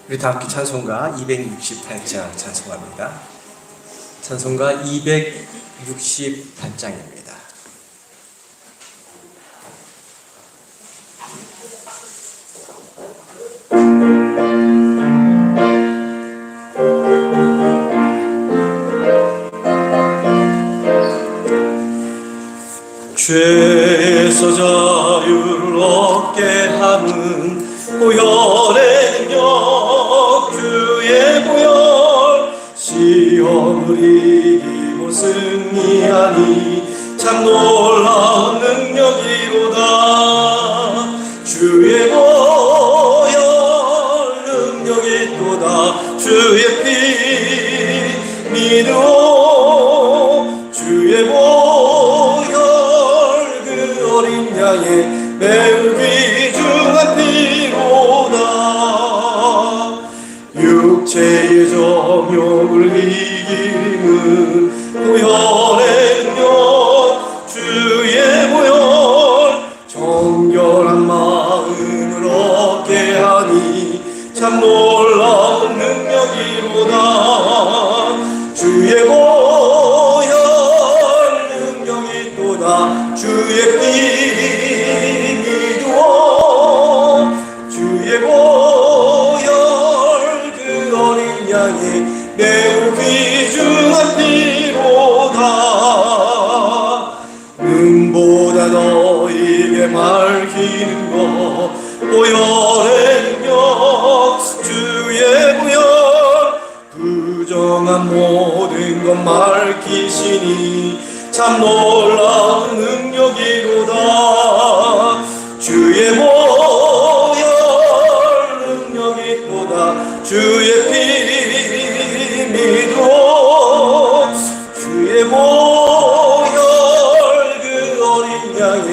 우리 다 함께 찬송가 268장 찬송합니다. 찬송가 268장입니다. 죄에서 자유를 얻게 함은 보혈의 능력 주의 보혈 시험을 이기고 승리하니 참 놀라운 능력이로다. 주의 보혈 능력이 또다. 주의 피 믿어 주의 보혈 그 어린 양의 매우 귀중한 피로다. 육체의 정욕을 이기는 보혈의 능력 주의 보혈 정결한 마음을 얻게 하니 참 놀라운 능력이로다. 주의 보혈 능력이 또다. 주의 피 믿어 주의 보혈 그 어린 양의 매우 귀중한 피로다. 눈보다 너에게 밝히는 것 보혈의 능력 주의 보혈 부정한 모든 것 밝히시니 참 놀라운 능력이로다. 주의 보혈 능력이 또다. 주의 피 믿어 주의 보혈 그 어린 양의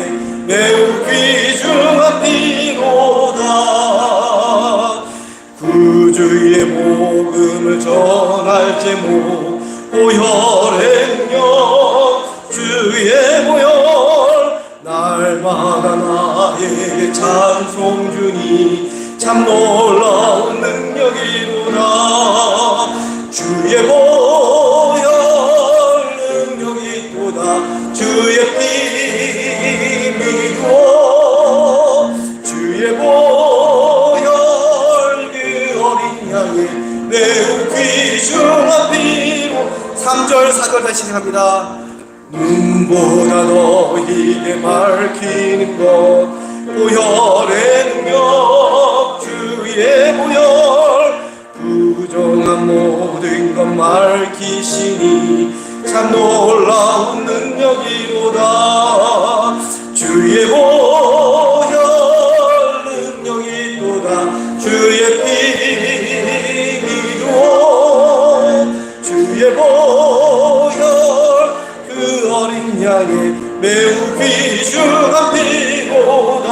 매우 귀중한 피로다. 구주의 복음을 전할 제목 보혈의 능력 주의 보혈 날마다 나에게 찬송 주니 참 놀라운 능력이로다. 주의 보혈 능력이 또다. 주의 피 믿어 주의 보혈 그 어린 양의 매우 귀중한 피로 3절 4절 다시 시작합니다. 눈보다 너에게 밝히는 것 보혈의 능력 주의 보혈 부정한 모든 것 밝히시니 참 놀라운 능력이로다. 주의 보혈 능력이 또다. 주의 피 믿어 주의 보혈 그 어린 양의 매우 귀중한 피로다.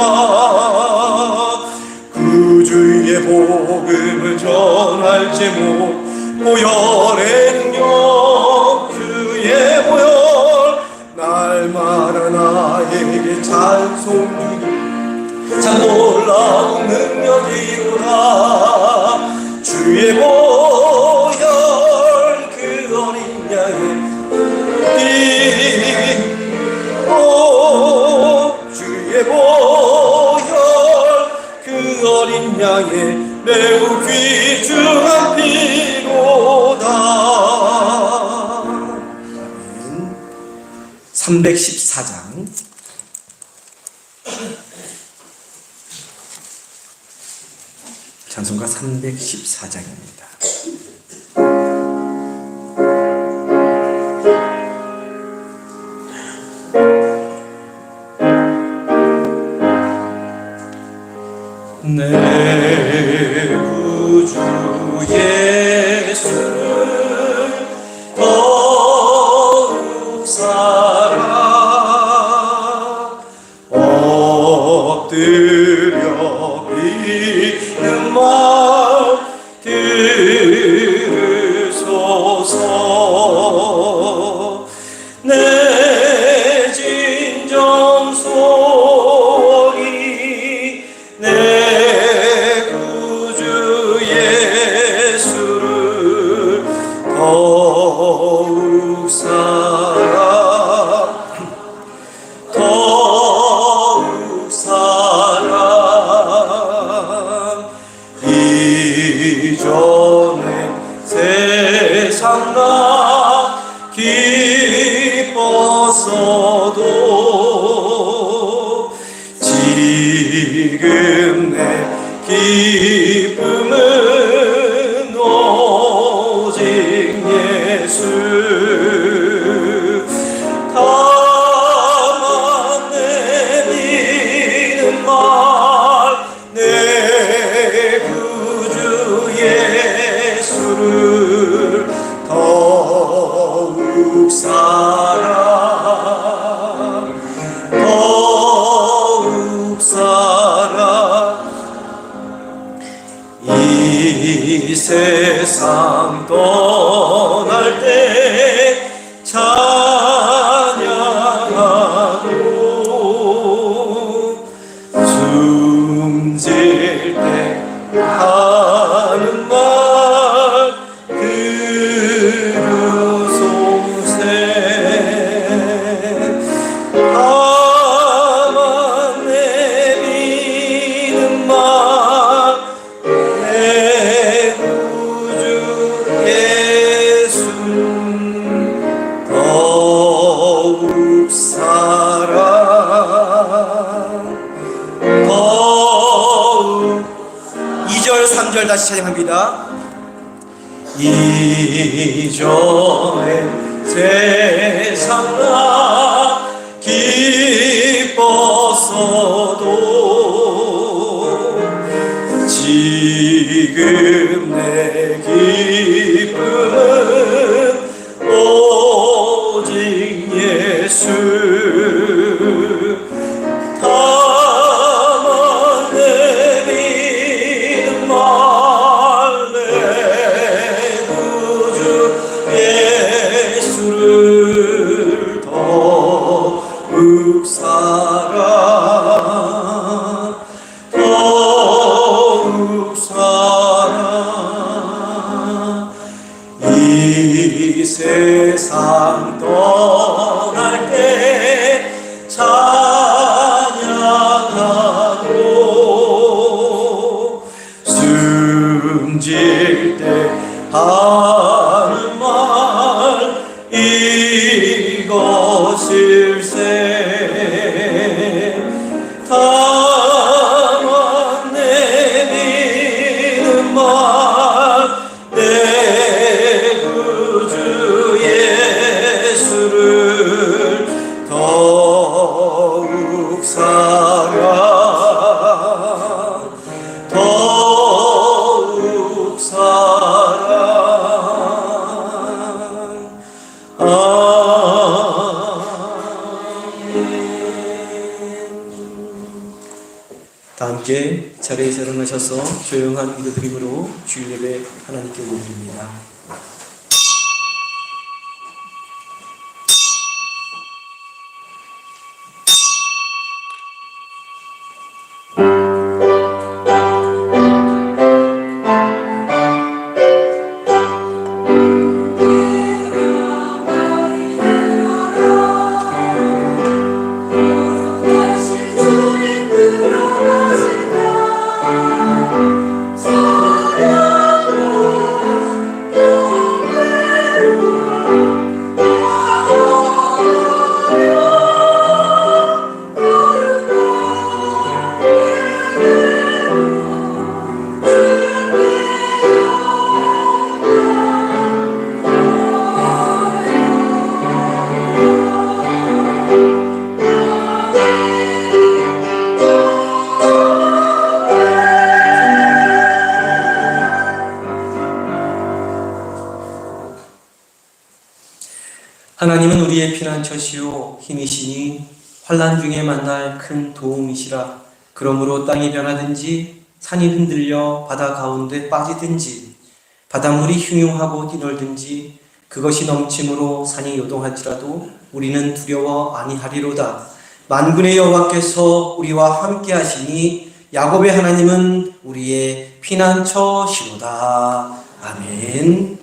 구주의 복음을 전할 제목 보혈의 능력 주의 보혈 날마다 나에게 찬송 주니 참 놀라운 능력이로다. 주의 보혈 그 어린 양의 주의 보혈 그 어린 양의 매우 귀중한 피로다. 314장 찬송가 314장입니다. 내 구주 예수를 더욱 사랑 엎드려 비는 말 들으소서. 내 진정 소리 내 구주 세상 나 기뻤어도 지금 내 기쁨은 오직 예수. 다만 내미는 말 내 구주 예수를 더욱 사랑 더욱 사랑. 이 세상 떠날 때 찬양하고 숨질 때 하는 말 그루송세. 다만 내미는 말 내 구주 예수 더욱 사랑 더욱. 2절 3절 다시 찬양합니다. 이전에 세상 나 기뻤어도 지금 내 기쁨은 오직 예수. 다만 내미는 말 내 구주 예수를 더욱 사랑 더욱 사랑. 이 세상 떠날 때 찬양하고 숨질 때 하는 말 이것일세. 다만 내미는 말 내 구주 예수를 더욱 사랑 더욱 사랑. 다 함께 자리에서 일어나셔서 조용한 기도드림으로 주일 예배 하나님께 올려드립니다. 하나님은 우리의 피난처시요 힘이시니 환난 중에 만날 큰 도움이시라. 그러므로 땅이 변하든지 산이 흔들려 바다 가운데 빠지든지 바닷물이 흉흉하고 뛰놀든지 그것이 넘침으로 산이 요동할지라도 우리는 두려워 아니하리로다. 만군의 여호와께서 우리와 함께 하시니 야곱의 하나님은 우리의 피난처시로다. 아멘.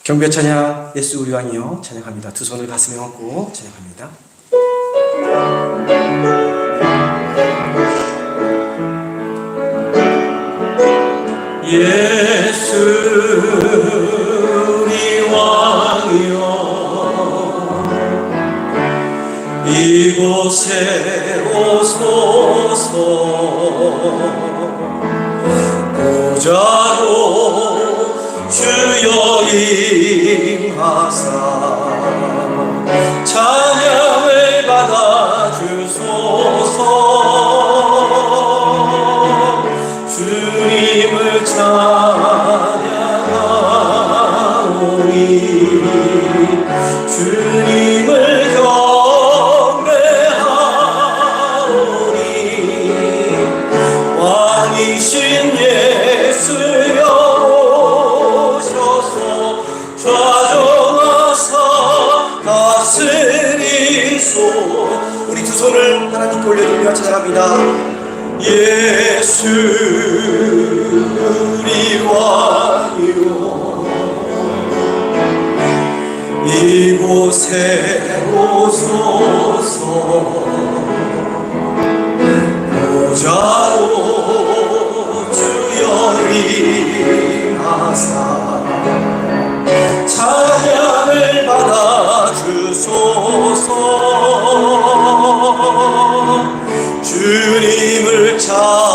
경배 찬양 예수 우리 왕이여 찬양합니다. 두 손을 가슴에 얹고 찬양합니다. 예수 우리 왕이여 이곳에 오소서 보좌로 주여 임하사 찬양을 받아 주소서 주님을 찬양하오니 주님을 경배하오니 왕이신 예수여 오셔서 좌정하사 다스리소. 우리 두 손을 하나님께 올려드리며 찬양합니다. 예수 우리 왕이요 이곳에 오소서 보좌로 주여 임하사 찬양을 받아 주소서 주님을 찬양하오니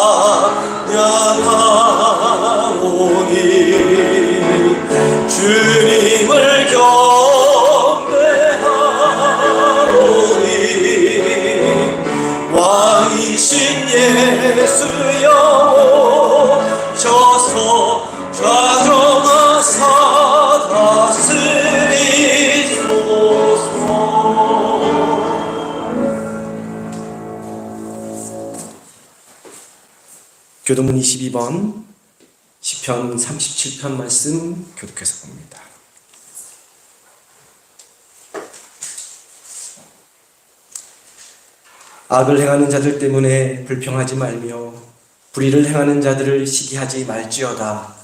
주님을 경배하오니 왕이신 예수여 오셔서 좌정하사 다스리소서. 교도문 22번 시편 37편 말씀 교독해서 봅니다. 악을 행하는 자들 때문에 불평하지 말며 불의를 행하는 자들을 시기하지 말지어다.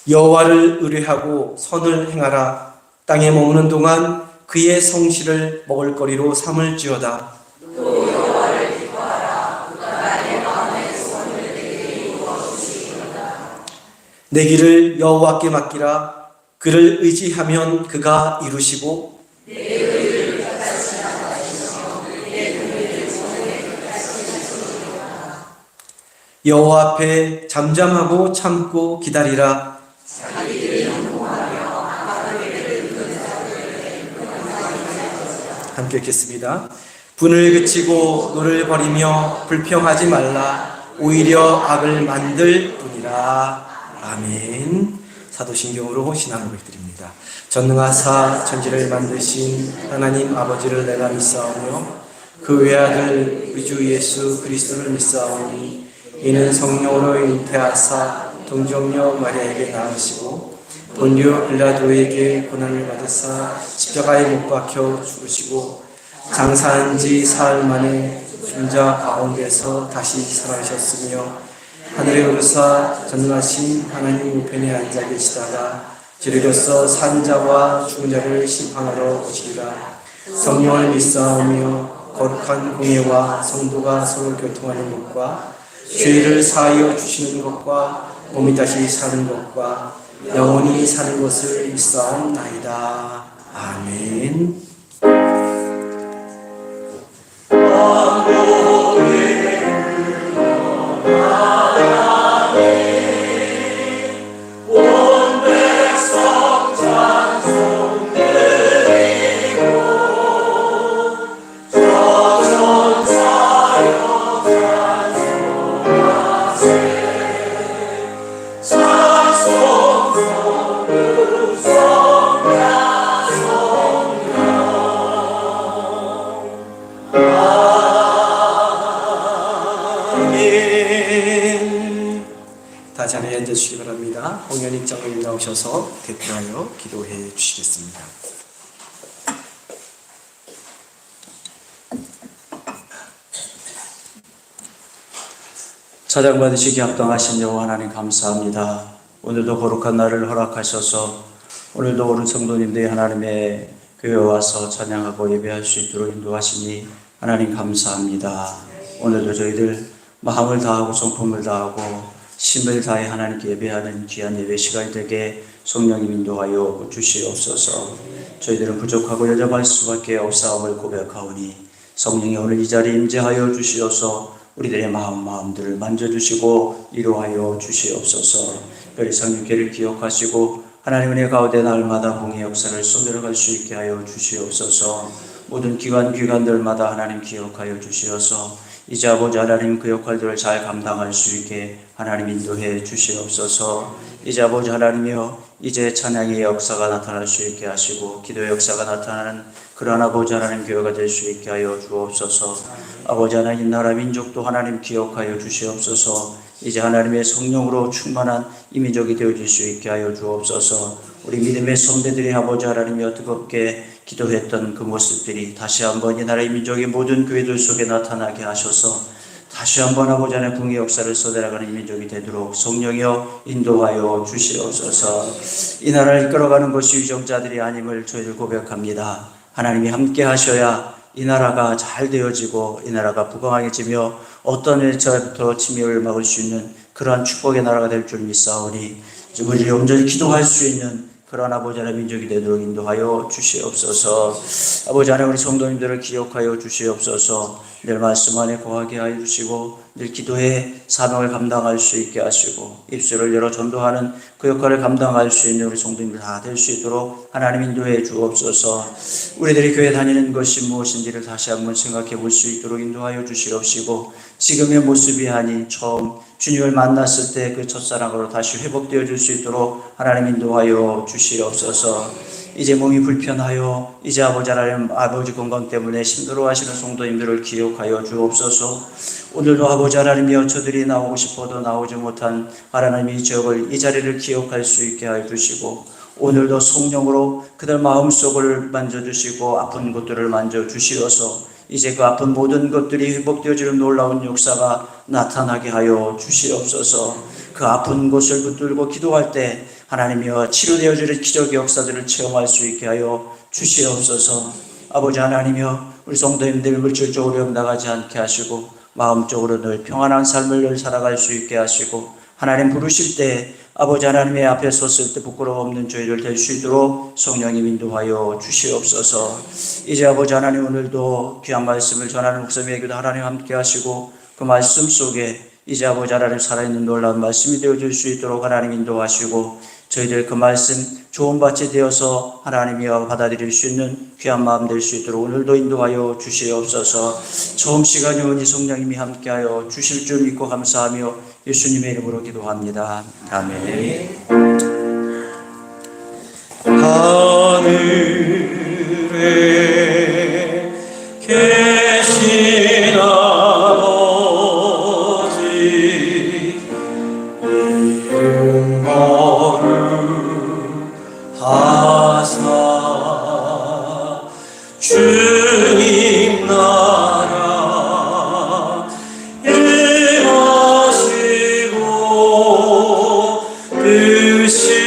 여호와를 의뢰하고 선을 행하라. 땅에 머무는 동안 그의 성실을 먹을거리로 삼을지어다. 또 여호와를 기뻐하라. 그가 내 마음의 소원을 내게 이루어 주시리로다. 내 길을 여호와께 맡기라. 그를 의지하면 그가 이루시고 내 의를 끝까지 나가시며 내 눈을 저녁에 끝까지 하시리로다. 여호와 앞에 잠잠하고 참고 기다리라. 함께 읽겠습니다. 분을 그치고 노를 버리며 불평하지 말라. 오히려 악을 만들 뿐이라. 아멘. 사도신경으로 신앙 고백드립니다. 전능하사 천지를 만드신 하나님 아버지를 내가 믿사오며 그 외아들 우리 주 예수 그리스도를 믿사오니 이는 성령으로 잉태하사 동정녀 마리아에게 낳으시고 본디오 빌라도에게 고난을 받으사 십자가에 못 박혀 죽으시고 장사한 지 사흘 만에 죽은 자 가운데서 다시 살아나셨으며 하늘에 오르사 전능하신 하나님 우편에 앉아 계시다가 저리로서 산 자와 죽은 자를 심판하러 오시리라. 성령을 믿사오며 거룩한 공예와 성도가 서로 교통하는 것과 죄를 사하여 주시는 것과 몸이 다시 사는 것과 영원히 사는 것을 믿사옵나이다. 아멘. 다 자리에 앉아주시기 바랍니다. 홍현익 장로님 나오셔서 대표하여 기도해 주시겠습니다. 사장받으시기 합당하신 여호와 하나님 감사합니다. 오늘도 거룩한 날을 허락하셔서 오늘도 오른 성도님들이 하나님의 교회에 와서 찬양하고 예배할 수 있도록 인도하시니 하나님 감사합니다. 오늘도 저희들 마음을 다하고 성품을 다하고 힘을 다해 하나님께 예배하는 귀한 예배 시간이 되게 성령님 인도하여 주시옵소서. 저희들은 부족하고 여자할 수밖에 없사옴을 고백하오니 성령이 오늘 이 자리에 임재하여 주시어서 우리들의 마음들을 만져주시고 위로하여 주시옵소서. 별 이상 육계를 기억하시고 하나님 은혜 가운데 날마다 공의 역사를 쏟아갈 수 있게 하여 주시옵소서. 모든 기관들마다 하나님 기억하여 주시어서 이제 아버지 하나님 그 역할들을 잘 감당할 수 있게 하나님 인도해 주시옵소서. 이제 아버지 하나님이여 이제 찬양의 역사가 나타날 수 있게 하시고 기도의 역사가 나타나는 그러한 아버지 하나님 교회가 될 수 있게 하여 주옵소서. 아버지 하나님 나라 민족도 하나님 기억하여 주시옵소서. 이제 하나님의 성령으로 충만한 이 민족이 되어질 수 있게 하여 주옵소서. 우리 믿음의 성대들이 아버지 하나님이여 뜨겁게 기도했던 그 모습들이 다시 한번 이 나라의 민족의 모든 교회들 속에 나타나게 하셔서 다시 한번 아버지 하나님의 궁의 역사를 쏟아나가는 이 민족이 되도록 성령이여 인도하여 주시옵소서. 이 나라를 이끌어가는 것이 위정자들이 아님을 저희들 고백합니다. 하나님이 함께 하셔야 이 나라가 잘 되어지고 이 나라가 부강하게지며 어떤 일자부터 침입을 막을 수 있는 그러한 축복의 나라가 될 줄 믿사오니 우리 온전히 기도할 수 있는 그러한 아버지 하나님 민족이 되도록 인도하여 주시옵소서. 아버지 하나님 우리 성도님들을 기억하여 주시옵소서. 늘 말씀 안에 거하게 하여 주시고 늘 기도의 사명을 감당할 수 있게 하시고 입술을 열어 전도하는 그 역할을 감당할 수 있는 우리 성도님들 다 될 수 있도록 하나님 인도해 주옵소서. 우리들이 교회 다니는 것이 무엇인지를 다시 한번 생각해 볼 수 있도록 인도하여 주시옵시고 지금의 모습이 아닌 처음 주님을 만났을 때 그 첫사랑으로 다시 회복되어 줄 수 있도록 하나님 인도하여 주시옵소서. 이제 몸이 불편하여 이제 아버지 하나님 아버지 건강 때문에 힘들어하시는 성도님들을 기억하여 주옵소서. 오늘도 아버지 하나님이여 저들이 나오고 싶어도 나오지 못한 하나님의 지역을 이 자리를 기억할 수 있게 하여 주시고 오늘도 성령으로 그들 마음속을 만져주시고 아픈 곳들을 만져주시어서 이제 그 아픈 모든 것들이 회복되어지는 놀라운 역사가 나타나게 하여 주시옵소서. 그 아픈 곳을 붙들고 기도할 때 하나님이여 치료되어지는 기적의 역사들을 체험할 수 있게 하여 주시옵소서. 아버지 하나님이여 우리 성도님들 물질적으로 나가지 않게 하시고 마음적으로 늘 평안한 삶을 늘 살아갈 수 있게 하시고 하나님 부르실 때 아버지 하나님의 앞에 섰을 때 부끄러움 없는 저희들 될 수 있도록 성령님 인도하여 주시옵소서. 이제 아버지 하나님 오늘도 귀한 말씀을 전하는 목사님에게도 하나님 함께 하시고 그 말씀 속에 이제 아버지 하나님 살아있는 놀라운 말씀이 되어질 수 있도록 하나님 인도하시고 저희들 그 말씀 좋은 밭이 되어서 하나님이여 받아들일 수 있는 귀한 마음 될 수 있도록 오늘도 인도하여 주시옵소서. 처음 시간이 오니 성령님이 함께하여 주실 줄 믿고 감사하며 예수님의 이름으로 기도합니다. 아멘. 하늘에 계신 아버지 이름 거룩하사 주님 나라 임하시고 뜻이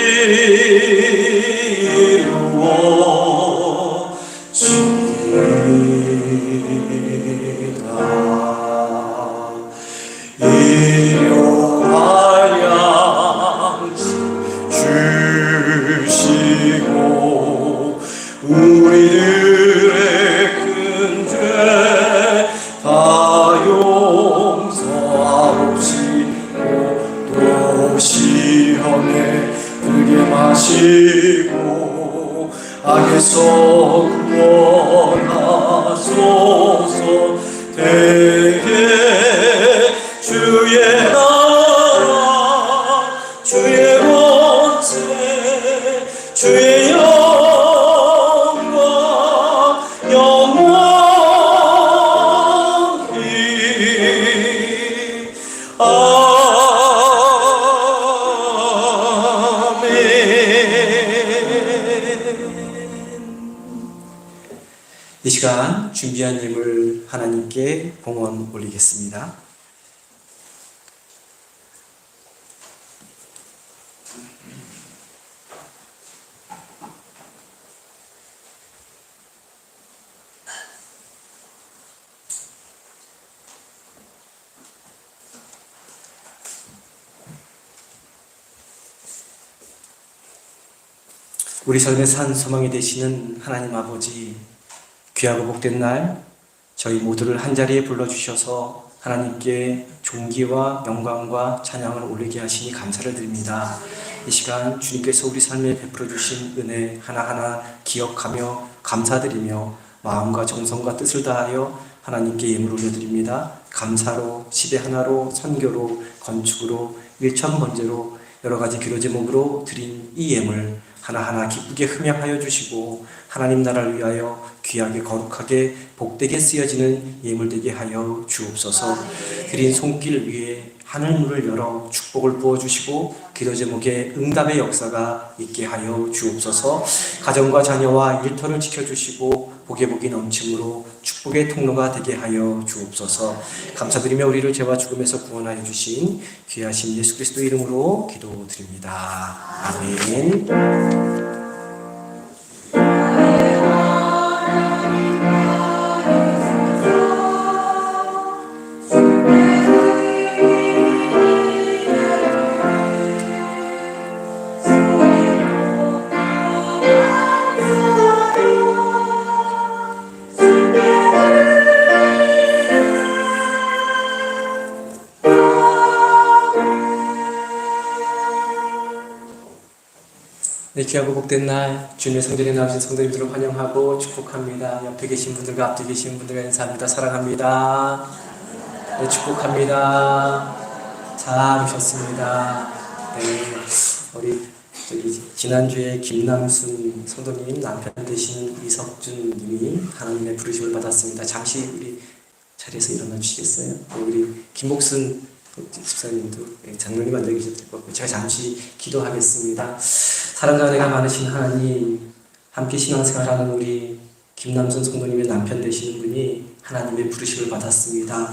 일용할 양식 주시고 우리들의 큰 죄 다 용서하옵시고 또 시험에 들게 마시고 악에서 구원하소서. 대개 주의 나라 주의 권세 주의 영광 영원히 이 시간 준비한 예물 하나님께 봉헌 올리겠습니다. 우리 삶의 산 소망이 되시는 하나님 아버지, 귀하고 복된 날 저희 모두를 한자리에 불러주셔서 하나님께 존귀와 영광과 찬양을 올리게 하시니 감사를 드립니다. 이 시간 주님께서 우리 삶에 베풀어 주신 은혜 하나하나 기억하며 감사드리며 마음과 정성과 뜻을 다하여 하나님께 예물 올려드립니다. 감사로, 시대 하나로, 선교로, 건축으로, 일천번제로 여러 가지 기도 제목으로 드린 이 예물 하나하나 기쁘게 흠양하여 주시고 하나님 나라를 위하여 귀하게 거룩하게 복되게 쓰여지는 예물 되게 하여 주옵소서. 드린 손길 위에 하늘문을 열어 축복을 부어주시고 기도 제목에 응답의 역사가 있게 하여 주옵소서. 가정과 자녀와 일터를 지켜주시고 복에 복이 넘침으로 축복의 통로가 되게 하여 주옵소서. 감사드리며 우리를 죄와 죽음에서 구원하여 주신 귀하신 예수 그리스도 이름으로 기도드립니다. 아멘. 네, 귀하고 복된 날 주님의 성전에 나오신 성도님들을 환영하고 축복합니다. 옆에 계신 분들과 앞에 계신 분들과 인사합니다. 사랑합니다. 네, 축복합니다. 잘 오셨습니다. 네, 우리 지난주에 김남순 성도님 남편 되시는 이석준 님이 하나님의 부르심을 받았습니다. 잠시 우리 자리에서 일어나 주시겠어요? 우리 김복순 집사님도 장로님 앉아 계실 것 같고 제가 잠시 기도하겠습니다. 사랑과 은혜가 많으신 하나님, 함께 신앙생활하는 우리 김남순 성도님의 남편 되시는 분이 하나님의 부르심을 받았습니다.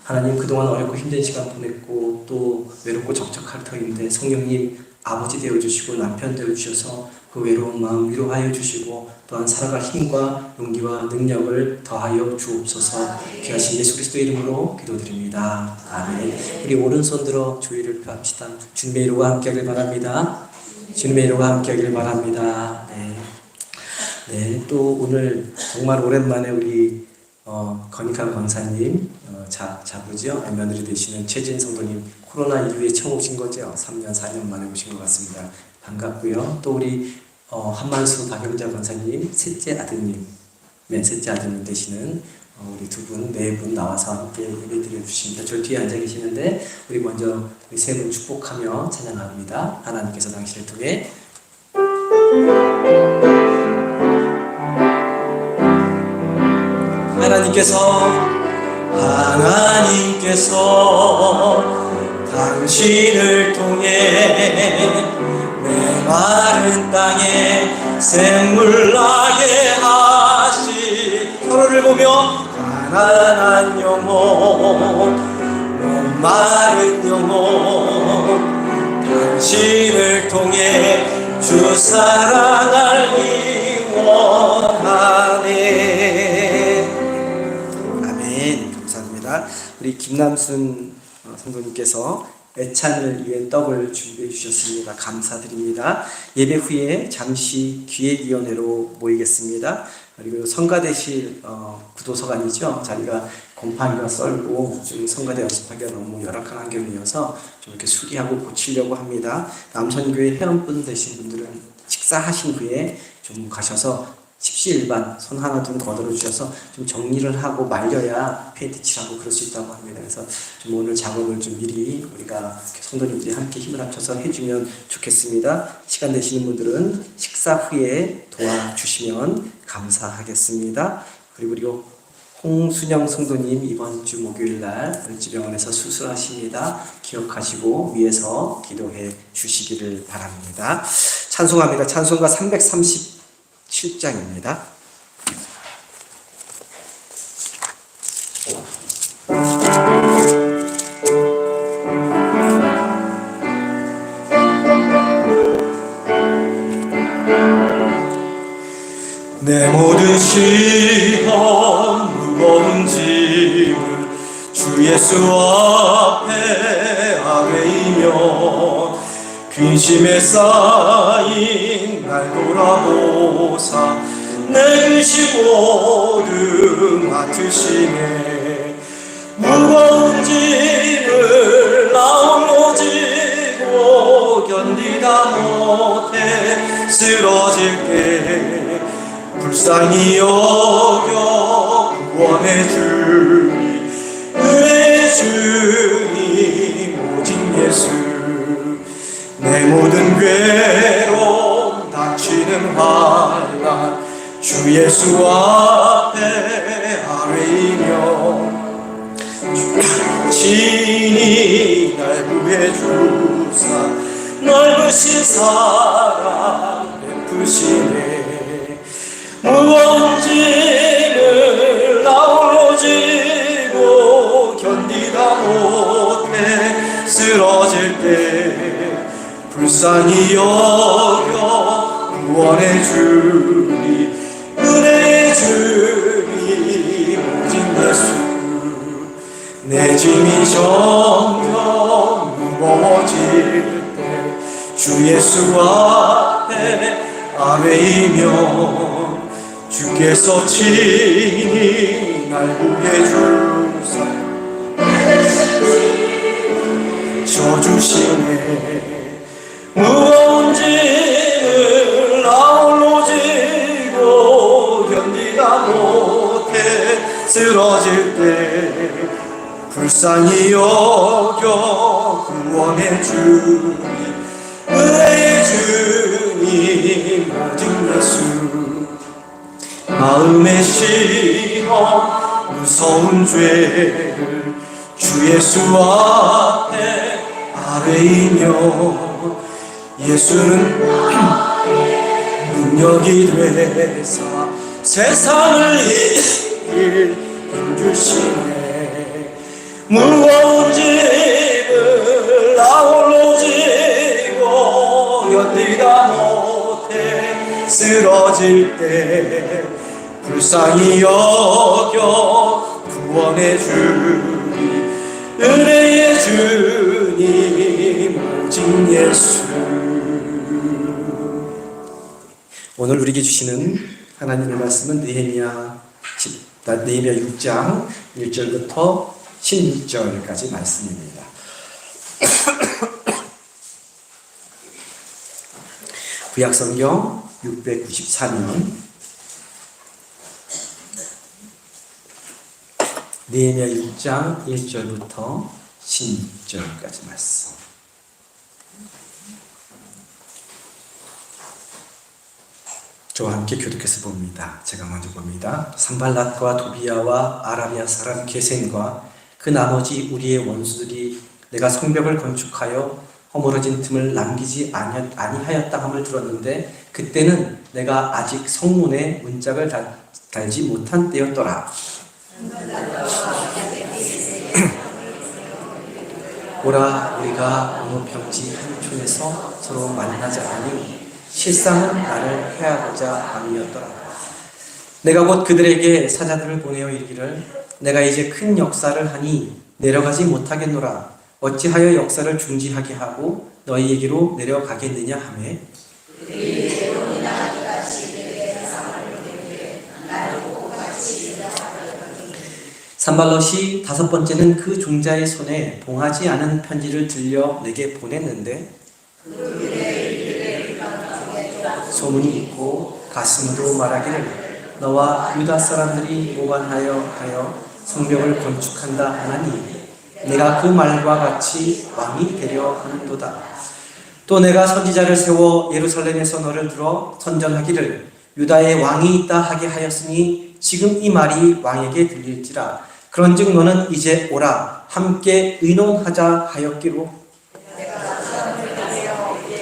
하나님, 그동안 어렵고 힘든 시간 보냈고 또 외롭고 적적할 터인데 성령님 아버지 되어주시고 남편 되어주셔서 그 외로운 마음 위로하여 주시고 또한 살아갈 힘과 용기와 능력을 더하여 주옵소서. 귀하신 예수 그리스도 이름으로 기도드립니다. 아멘. 우리 오른손 들어 주의를 표합시다. 주님의 이름과 함께하길 바랍니다. 주님의 이름과 함께하길 바랍니다. 네, 또 오늘 정말 오랜만에 우리 건익한 권사님 자부죠? 며느리 되시는 최진 성도님 코로나 이후에 처음 오신 거죠? 3년 4년 만에 오신 것 같습니다. 반갑고요. 또 우리 한만수 박영자 권사님 셋째 아드님, 셋째 아드님 되시는 우리 두 분, 네 분 나와서 함께 예배드려 주십니다. 저 뒤에 앉아 계시는데 우리 먼저 우리 세 분 축복하며 찬양합니다. 하나님께서 당신을 통해 하나님께서 당신을 통해 내 마른 땅에 샘물 나게 하시 서로를 보며 가난한 영혼 마른 영혼 당신을 통해 주 사랑을 원하네. 아멘. 감사합니다. 우리 김남순 성도님께서 애찬을 위한 떡을 준비해 주셨습니다. 감사드립니다. 예배 후에 잠시 기획위원회로 모이겠습니다. 그리고 성가대실 구도서관이죠. 자리가 곰팡이가 썰고 좀 성가대 연습하기가 너무 열악한 환경이어서 좀 이렇게 수리하고 고치려고 합니다. 남선교회 회원분 되신 분들은 식사하신 후에 좀 가셔서 십시일반 손 하나 좀 거들어 주셔서 좀 정리를 하고 말려야 페인트 칠하고 그럴 수 있다고 합니다. 그래서 좀 오늘 작업을 좀 미리 우리가 성도님들이 함께 힘을 합쳐서 해주면 좋겠습니다. 시간 되시는 분들은 식사 후에 도와주시면 감사하겠습니다. 그리고 홍순영 성도님 이번 주 목요일날 을지병원에서 수술하십니다. 기억하시고 위에서 기도해 주시기를 바랍니다. 찬송합니다. 찬송가 337장입니다. 내 모든 시험 무거운 짐을 주 예수 앞에 아뢰이며 근심에 쌓인 날 돌아보사 내 근심 모두 맡으시네. 무거운 짐을 나홀로 지고 견디다 못해 쓰러질 때 불쌍히 여겨 구원해 주니 은혜의 주님 오직 예수. 내 모든 괴로움 닥치는 환난 주 예수 앞에 아뢰이며 친히 날 구해 주사 넓으신 사랑 베푸시네. 무거운 짐을 나홀로 지고 견디다 못해 쓰러질 때 불쌍히 여겨 구원해 주니 은혜의 주님 오직 예수. 내 짐이 점점 무거워질 때 주 예수 앞에 아뢰이며 주께서 친히 날 구해 주사 져주시네. 무거운 짐을 나홀로 지고 견디다 못해 쓰러질 때 불쌍히 여겨 구원해 주니 은혜의 주님 오직 예수. 마음의 시험 무서운 죄를 주 예수 앞에 아뢰이며 예수는 능력이 되사 세상을 이길 힘 주시네. 무거운 짐을 나홀로 지고 견디다 못해 쓰러질 때 불쌍히 여겨 구원해 주니 은혜의 주님 오직 예수. 오늘 우리에게 주시는 하나님의 말씀은 느헤미야 6장 1절부터 16절까지 말씀입니다. 구약성경 694년 느헤미야 6장 1절부터 16절까지 말씀. 저와 함께 교독해서 봅니다. 제가 먼저 봅니다. 산발랏과 도비야와 아라비아 사람 게셈과 그 나머지 우리의 원수들이 내가 성벽을 건축하여 허물어진 틈을 남기지 아니하였다 함을 들었는데 그때는 내가 아직 성문에 문짝을 달지 못한 때였더라. 오라 우리가 어느 평지 한 촌에서 서로 만나자 하니 실상은 나를 해하고자 함이었더라. 내가 곧 그들에게 사자들을 보내어 이르기를 내가 이제 큰 역사를 하니 내려가지 못하겠노라. 어찌하여 역사를 중지하게 하고 너희에게로 내려가겠느냐 하매 산발롯이 5번째는 그 종자의 손에 봉하지 않은 편지를 들려 내게 보냈는데 소문이 있고 가슴으로 말하기를 너와 유다 사람들이 모반하여 성벽을 건축한다 하나니 내가 그 말과 같이 왕이 되려 하는도다. 또 내가 선지자를 세워 예루살렘에서 너를 들어 선전하기를 유다에 왕이 있다 하게 하였으니 지금 이 말이 왕에게 들릴지라. 그런즉 너는 이제 오라 함께 의논하자 하였기로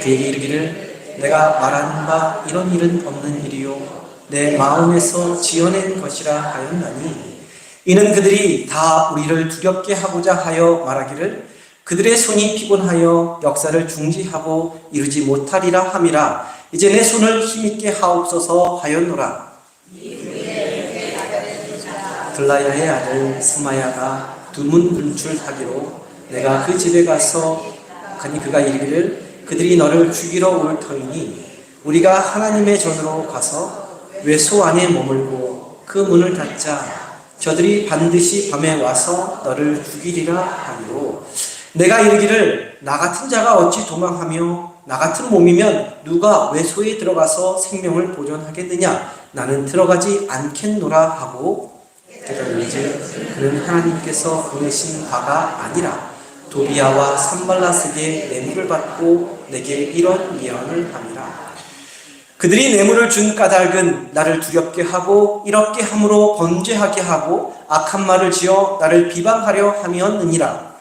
그에게 이르기를 내가 말한 바 이런 일은 없는 일이요 내 마음에서 지어낸 것이라 하였나니 이는 그들이 다 우리를 두렵게 하고자 하여 말하기를 그들의 손이 피곤하여 역사를 중지하고 이루지 못하리라 함이라. 이제 내 손을 힘있게 하옵소서 하였노라. 들라야의 아들 스마야가 두문 분출하기로 내가 그 집에 가서 그가 이르기를 그들이 너를 죽이러 올 터이니 우리가 하나님의 전으로 가서 외소 안에 머물고 그 문을 닫자. 저들이 반드시 밤에 와서 너를 죽이리라 하기로 내가 이르기를 나 같은 자가 어찌 도망하며 나 같은 몸이면 누가 외소에 들어가서 생명을 보존하겠느냐 나는 들어가지 않겠노라 하고 대답하지 그는 하나님께서 보내신 바가 아니라 도비야와 산발라스에게 뇌물을 받고 내게 이런 예언을 함이라. 그들이 뇌물을 준 까닭은 나를 두렵게 하고 이렇게 함으로 번제하게 하고 악한 말을 지어 나를 비방하려 함이었느니라.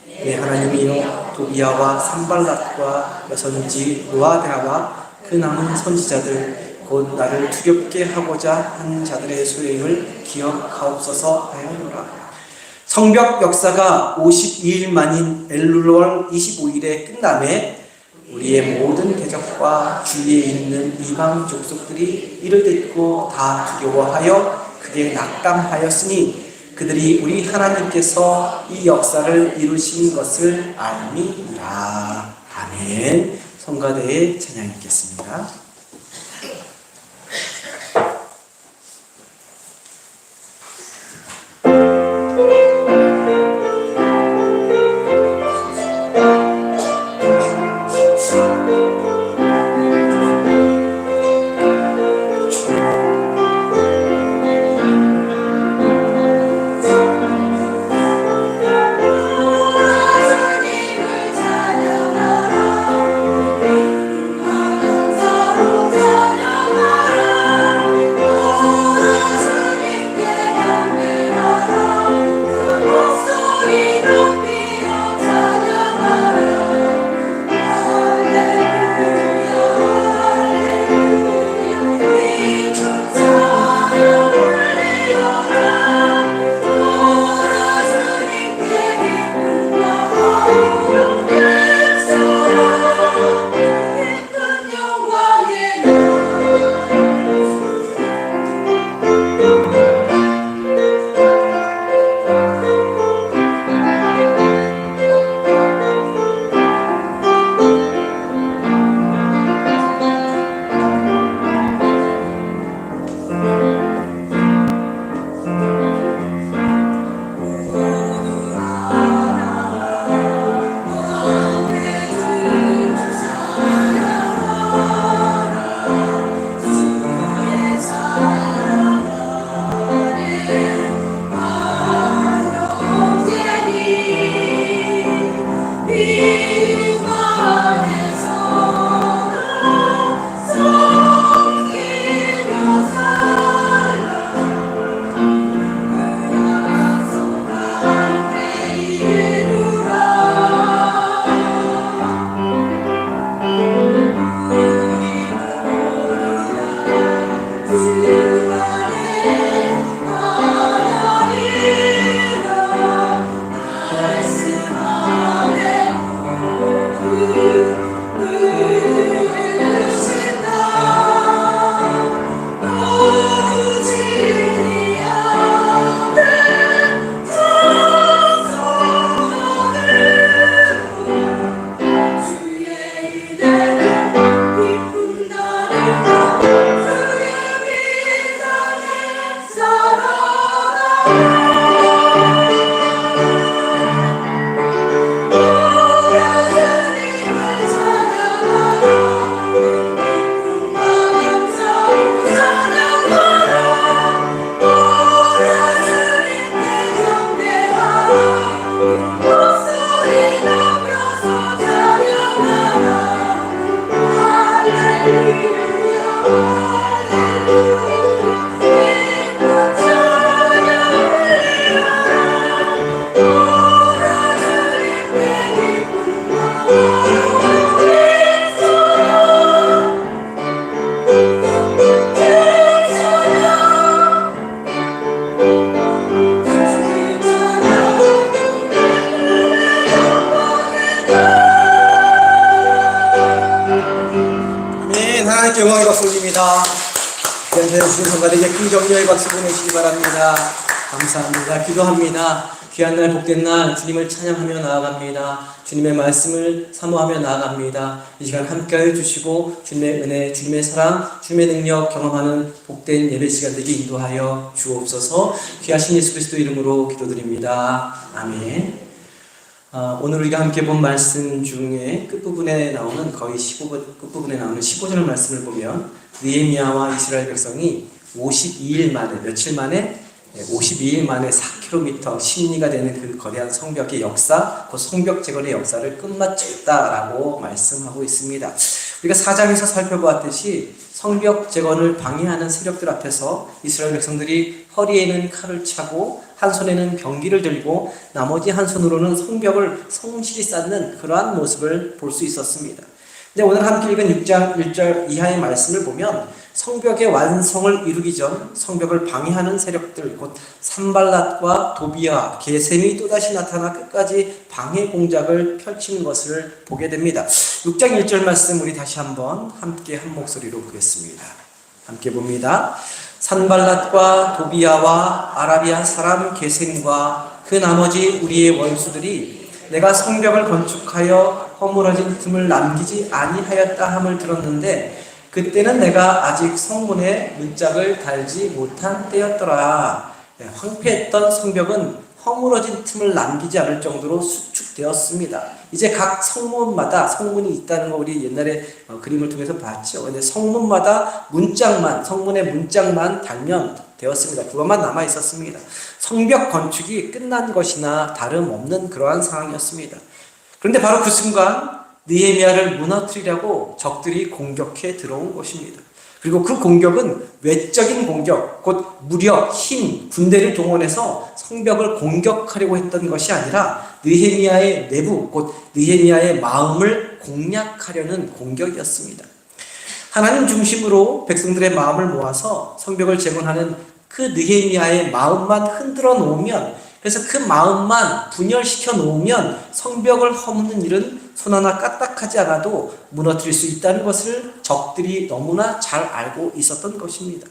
내 하나님이여 도비야와 산발랏과 여선지 노아데아와 그 남은 선지자들 곧 나를 두렵게 하고자 한 자들의 소행을 기억하옵소서 하였노라. 성벽 역사가 52일 만인 엘룰월 25일에 끝남에 우리의 모든 대적과 주위에 있는 이방 족속들이 이를 듣고 다 두려워하여 크게 낙담하였으니 그들이 우리 하나님께서 이 역사를 이루신 것을 알미니라. 아멘. 성가대의 찬양이 있겠습니다. 하나님께 영광의 박수 올립니다. 주신 성가대에게 큰 격려의 박수 보내시기 바랍니다. 감사합니다. 기도합니다. 귀한 날 복된 날 주님을 찬양하며 나아갑니다. 주님의 말씀을 사모하며 나아갑니다. 이 시간 함께해 주시고 주님의 은혜, 주님의 사랑, 주님의 능력 경험하는 복된 예배 시간 되게 인도하여 주옵소서. 귀하신 예수 그리스도 이름으로 기도드립니다. 아멘. 오늘 우리가 함께 본 말씀 중에 끝부분에 나오는 거의 15분, 끝부분에 나오는 15절 말씀을 보면 느헤미야와 이스라엘 백성이 52일 만에, 며칠 만에 52일 만에 4km 심리가 되는 그 거대한 성벽의 역사, 그 성벽 재건의 역사를 끝마쳤다라고 말씀하고 있습니다. 우리가 4장에서 살펴보았듯이 성벽 재건을 방해하는 세력들 앞에서 이스라엘 백성들이 허리에는 칼을 차고 한 손에는 병기를 들고 나머지 한 손으로는 성벽을 성실히 쌓는 그러한 모습을 볼 수 있었습니다. 근데 오늘 함께 읽은 6장 1절 이하의 말씀을 보면 성벽의 완성을 이루기 전 성벽을 방해하는 세력들, 곧 산발랏과 도비아, 게셈이 또다시 나타나 끝까지 방해 공작을 펼치는 것을 보게 됩니다. 6장 1절 말씀 우리 다시 한번 함께 한 목소리로 보겠습니다. 함께 봅니다. 산발랏과 도비아와 아라비아 사람 게셈과 그 나머지 우리의 원수들이 내가 성벽을 건축하여 허물어진 틈을 남기지 아니하였다 함을 들었는데 그때는 내가 아직 성문에 문짝을 달지 못한 때였더라. 황폐했던 성벽은 허물어진 틈을 남기지 않을 정도로 수축되었습니다. 이제 각 성문마다 성문이 있다는 거 우리 옛날에 그림을 통해서 봤죠. 근데 성문마다 문짝만, 성문의 문짝만 달면 되었습니다. 그것만 남아 있었습니다. 성벽 건축이 끝난 것이나 다름없는 그러한 상황이었습니다. 그런데 바로 그 순간 느헤미야를 무너뜨리려고 적들이 공격해 들어온 것입니다. 그리고 그 공격은 외적인 공격, 곧 무력, 힘, 군대를 동원해서 성벽을 공격하려고 했던 것이 아니라 느헤미야의 내부, 곧 느헤미야의 마음을 공략하려는 공격이었습니다. 하나님 중심으로 백성들의 마음을 모아서 성벽을 재건하는 그 느헤미야의 마음만 흔들어 놓으면, 그래서 그 마음만 분열시켜 놓으면 성벽을 허무는 일은 손하나 까딱하지 않아도 무너뜨릴 수 있다는 것을 적들이 너무나 잘 알고 있었던 것입니다.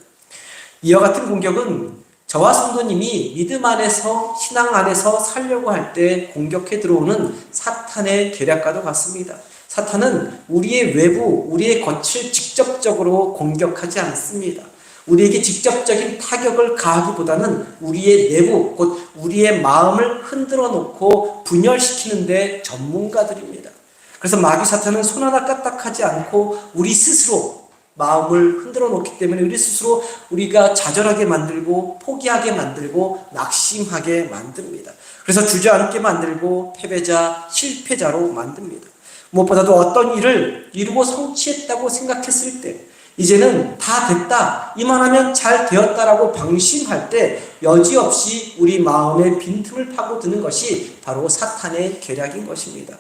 이와 같은 공격은 저와 성도님이 믿음 안에서, 신앙 안에서 살려고 할 때 공격해 들어오는 사탄의 계략과도 같습니다. 사탄은 우리의 외부, 우리의 겉을 직접적으로 공격하지 않습니다. 우리에게 직접적인 타격을 가하기보다는 우리의 내부, 곧 우리의 마음을 흔들어 놓고 분열시키는 데 전문가들입니다. 그래서 마귀 사탄은 손 하나 까딱하지 않고 우리 스스로 마음을 흔들어 놓기 때문에 우리 스스로 우리가 좌절하게 만들고 포기하게 만들고 낙심하게 만듭니다. 그래서 주저앉게 만들고 패배자, 실패자로 만듭니다. 무엇보다도 어떤 일을 이루고 성취했다고 생각했을 때, 이제는 다 됐다, 이만하면 잘 되었다라고 방심할 때 여지없이 우리 마음의 빈틈을 파고드는 것이 바로 사탄의 계략인 것입니다.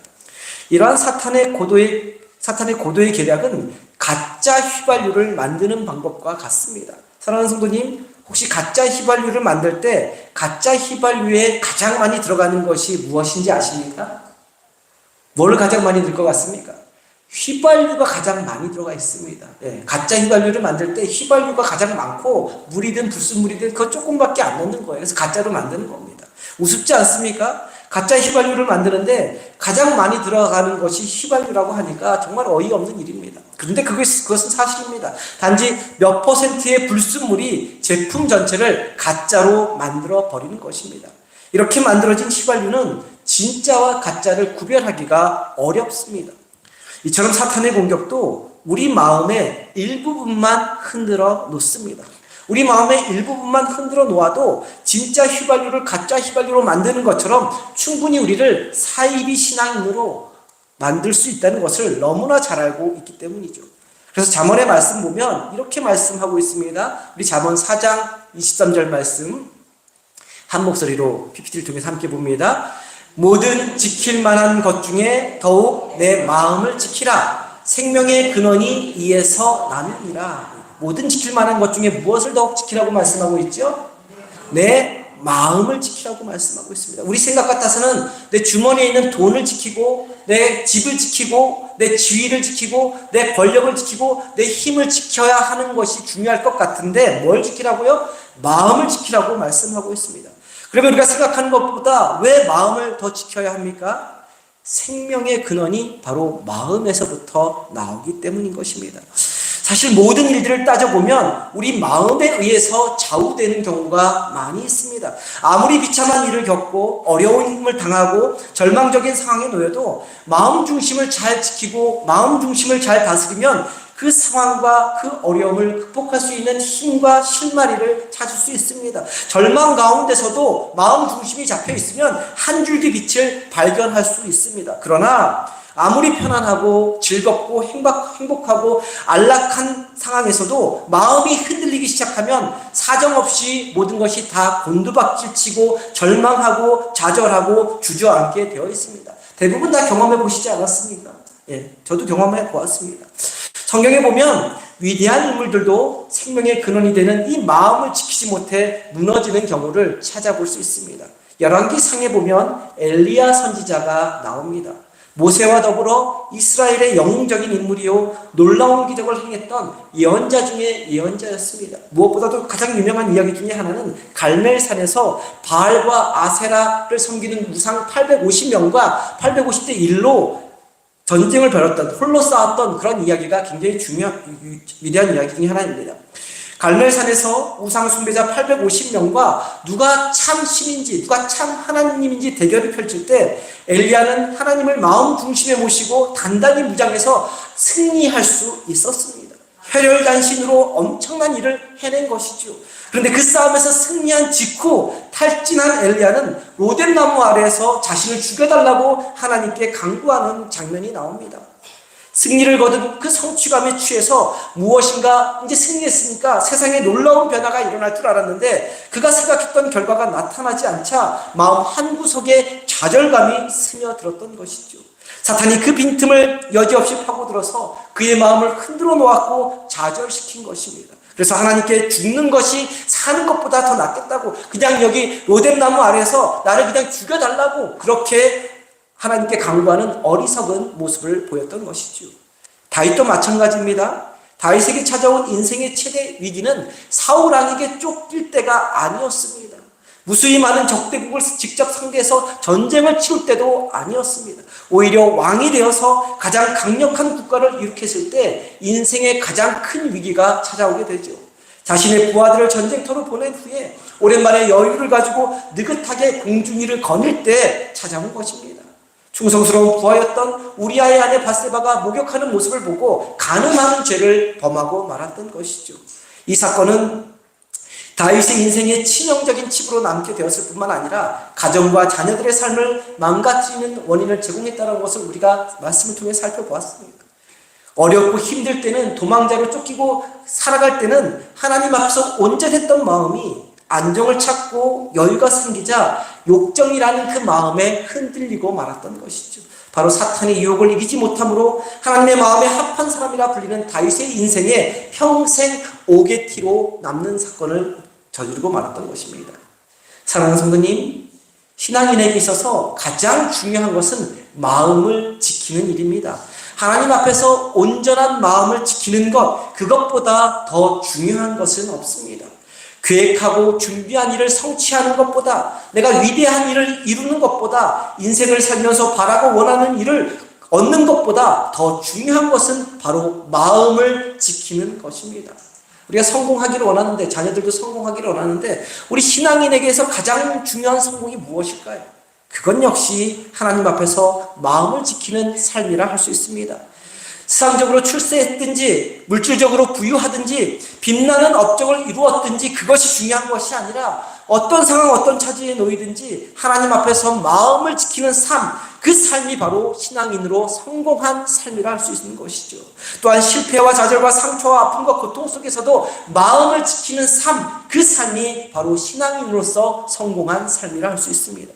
이러한 사탄의 고도의 계략은 가짜 휘발유를 만드는 방법과 같습니다. 사랑하는 성도님, 혹시 가짜 휘발유를 만들 때 가짜 휘발유에 가장 많이 들어가는 것이 무엇인지 아십니까? 뭘 가장 많이 넣을 것 같습니까? 휘발유가 가장 많이 들어가 있습니다. 가짜 휘발유를 만들 때 휘발유가 가장 많고 물이든 불순물이든 그거 조금밖에 안 넣는 거예요. 그래서 가짜로 만드는 겁니다. 우습지 않습니까? 가짜 휘발유를 만드는데 가장 많이 들어가는 것이 휘발유라고 하니까 정말 어이없는 일입니다. 그런데 그것은 사실입니다. 단지 몇 퍼센트의 불순물이 제품 전체를 가짜로 만들어 버리는 것입니다. 이렇게 만들어진 휘발유는 진짜와 가짜를 구별하기가 어렵습니다. 이처럼 사탄의 공격도 우리 마음의 일부분만 흔들어 놓습니다. 우리 마음의 일부분만 흔들어 놓아도 진짜 휘발유를 가짜 휘발유로 만드는 것처럼 충분히 우리를 사이비 신앙인으로 만들 수 있다는 것을 너무나 잘 알고 있기 때문이죠. 그래서 잠언의 말씀 보면 이렇게 말씀하고 있습니다. 우리 잠언 4장 23절 말씀 한 목소리로 PPT를 통해서 함께 봅니다. 모든 지킬 만한 것 중에 더욱 내 마음을 지키라. 생명의 근원이 이에서 나느니라. 모든 지킬 만한 것 중에 무엇을 더욱 지키라고 말씀하고 있죠? 내 마음을 지키라고 말씀하고 있습니다. 우리 생각 같아서는 내 주머니에 있는 돈을 지키고 내 집을 지키고 내 지위를 지키고 내 권력을 지키고 내 힘을 지켜야 하는 것이 중요할 것 같은데 뭘 지키라고요? 마음을 지키라고 말씀하고 있습니다. 그러면 우리가 생각하는 것보다 왜 마음을 더 지켜야 합니까? 생명의 근원이 바로 마음에서부터 나오기 때문인 것입니다. 사실 모든 일들을 따져보면 우리 마음에 의해서 좌우되는 경우가 많이 있습니다. 아무리 비참한 일을 겪고 어려움을 당하고 절망적인 상황에 놓여도 마음 중심을 잘 지키고 마음 중심을 잘 다스리면 그 상황과 그 어려움을 극복할 수 있는 힘과 실마리를 찾을 수 있습니다. 절망 가운데서도 마음 중심이 잡혀 있으면 한 줄기 빛을 발견할 수 있습니다. 그러나 아무리 편안하고 즐겁고 행복하고 안락한 상황에서도 마음이 흔들리기 시작하면 사정없이 모든 것이 다 곤두박질치고 절망하고 좌절하고 주저앉게 되어 있습니다. 대부분 다 경험해 보시지 않았습니까? 저도 경험해 보았습니다. 성경에 보면 위대한 인물들도 생명의 근원이 되는 이 마음을 지키지 못해 무너지는 경우를 찾아볼 수 있습니다. 열왕기상에 보면 엘리야 선지자가 나옵니다. 모세와 더불어 이스라엘의 영웅적인 인물이요 놀라운 기적을 행했던 예언자 중에 예언자였습니다. 무엇보다도 가장 유명한 이야기 중에 하나는 갈멜산에서 바알과 아세라를 섬기는 우상 850명과 850대 1로 전쟁을 벌였던, 홀로 싸웠던 그런 이야기가 굉장히 위대한 이야기 중에 하나입니다. 갈멜산에서 우상 숭배자 850명과 누가 참 신인지 누가 참 하나님인지 대결을 펼칠 때 엘리야는 하나님을 마음 중심에 모시고 단단히 무장해서 승리할 수 있었습니다. 혈혈단신으로 엄청난 일을 해낸 것이죠. 그런데 그 싸움에서 승리한 직후 탈진한 엘리야는 로뎀나무 아래에서 자신을 죽여달라고 하나님께 간구하는 장면이 나옵니다. 승리를 거둔 그 성취감에 취해서 무엇인가 이제 승리했으니까 세상에 놀라운 변화가 일어날 줄 알았는데 그가 생각했던 결과가 나타나지 않자 마음 한구석에 좌절감이 스며들었던 것이죠. 사탄이 그 빈틈을 여지없이 파고들어서 그의 마음을 흔들어 놓았고 좌절시킨 것입니다. 그래서 하나님께 죽는 것이 사는 것보다 더 낫겠다고 그냥 여기 로뎀나무 아래에서 나를 그냥 죽여달라고 그렇게 하나님께 간구하는 어리석은 모습을 보였던 것이죠. 다윗도 마찬가지입니다. 다윗에게 찾아온 인생의 최대 위기는 사울 왕에게 쫓길 때가 아니었습니다. 무수히 많은 적대국을 직접 상대해서 전쟁을 치룰 때도 아니었습니다. 오히려 왕이 되어서 가장 강력한 국가를 일으켰을 때 인생의 가장 큰 위기가 찾아오게 되죠. 자신의 부하들을 전쟁터로 보낸 후에 오랜만에 여유를 가지고 느긋하게 공중위를 거닐 때 찾아온 것입니다. 충성스러운 부하였던 우리아의 아내 밧세바가 목욕하는 모습을 보고 간음하는 죄를 범하고 말았던 것이죠. 이 사건은 다윗의 인생의 치명적인 칩으로 남게 되었을 뿐만 아니라 가정과 자녀들의 삶을 망가뜨리는 원인을 제공했다는 것을 우리가 말씀을 통해 살펴보았습니다. 어렵고 힘들 때는 도망자로 쫓기고 살아갈 때는 하나님 앞에서 온전했던 마음이 안정을 찾고 여유가 생기자 욕정이라는 그 마음에 흔들리고 말았던 것이죠. 바로 사탄의 유혹을 이기지 못함으로 하나님의 마음에 합한 사람이라 불리는 다윗의 인생에 평생 오개티로 남는 사건을 저지르고 말았던 것입니다. 사랑하는 성도님, 신앙인에게 있어서 가장 중요한 것은 마음을 지키는 일입니다. 하나님 앞에서 온전한 마음을 지키는 것, 그것보다 더 중요한 것은 없습니다. 계획하고 준비한 일을 성취하는 것보다, 내가 위대한 일을 이루는 것보다, 인생을 살면서 바라고 원하는 일을 얻는 것보다 더 중요한 것은 바로 마음을 지키는 것입니다. 우리가 성공하기를 원하는데, 자녀들도 성공하기를 원하는데, 우리 신앙인에게서 가장 중요한 성공이 무엇일까요? 그건 역시 하나님 앞에서 마음을 지키는 삶이라 할 수 있습니다. 세상적으로 출세했든지 물질적으로 부유하든지 빛나는 업적을 이루었든지 그것이 중요한 것이 아니라 어떤 상황 어떤 처지에 놓이든지 하나님 앞에서 마음을 지키는 삶, 그 삶이 바로 신앙인으로 성공한 삶이라 할 수 있는 것이죠. 또한 실패와 좌절과 상처와 아픔과 고통 속에서도 마음을 지키는 삶, 그 삶이 바로 신앙인으로서 성공한 삶이라 할 수 있습니다.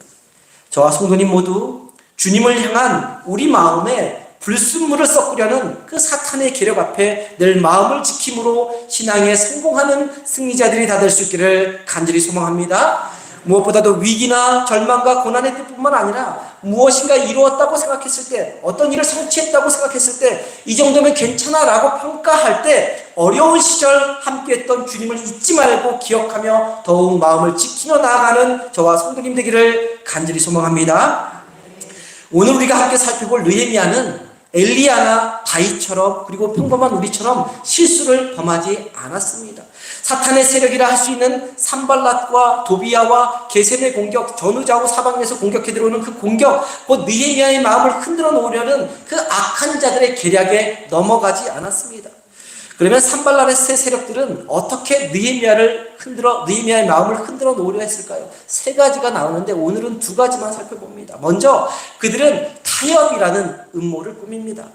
저와 성도님 모두 주님을 향한 우리 마음에 불순물을 섞으려는 그 사탄의 계략 앞에 늘 마음을 지킴으로 신앙에 성공하는 승리자들이 다 될 수 있기를 간절히 소망합니다. 무엇보다도 위기나 절망과 고난의 때뿐만 아니라 무엇인가 이루었다고 생각했을 때, 어떤 일을 성취했다고 생각했을 때 이 정도면 괜찮아 라고 평가할 때 어려운 시절 함께했던 주님을 잊지 말고 기억하며 더욱 마음을 지키며 나아가는 저와 성도님 되기를 간절히 소망합니다. 오늘 우리가 함께 살펴볼 느헤미야는 엘리야나 다윗처럼 그리고 평범한 우리처럼 실수를 범하지 않았습니다. 사탄의 세력이라 할 수 있는 산발랏과 도비야와 게셈의 공격, 전후좌우 사방에서 공격해 들어오는 그 공격, 곧 느헤미야의 마음을 흔들어 놓으려는 그 악한 자들의 계략에 넘어가지 않았습니다. 그러면 산발랏의 세력들은 어떻게 느헤미야의 마음을 흔들어 놓으려 했을까요? 세 가지가 나오는데 오늘은 두 가지만 살펴봅니다. 먼저 그들은 타협이라는 음모를 꾸밉니다.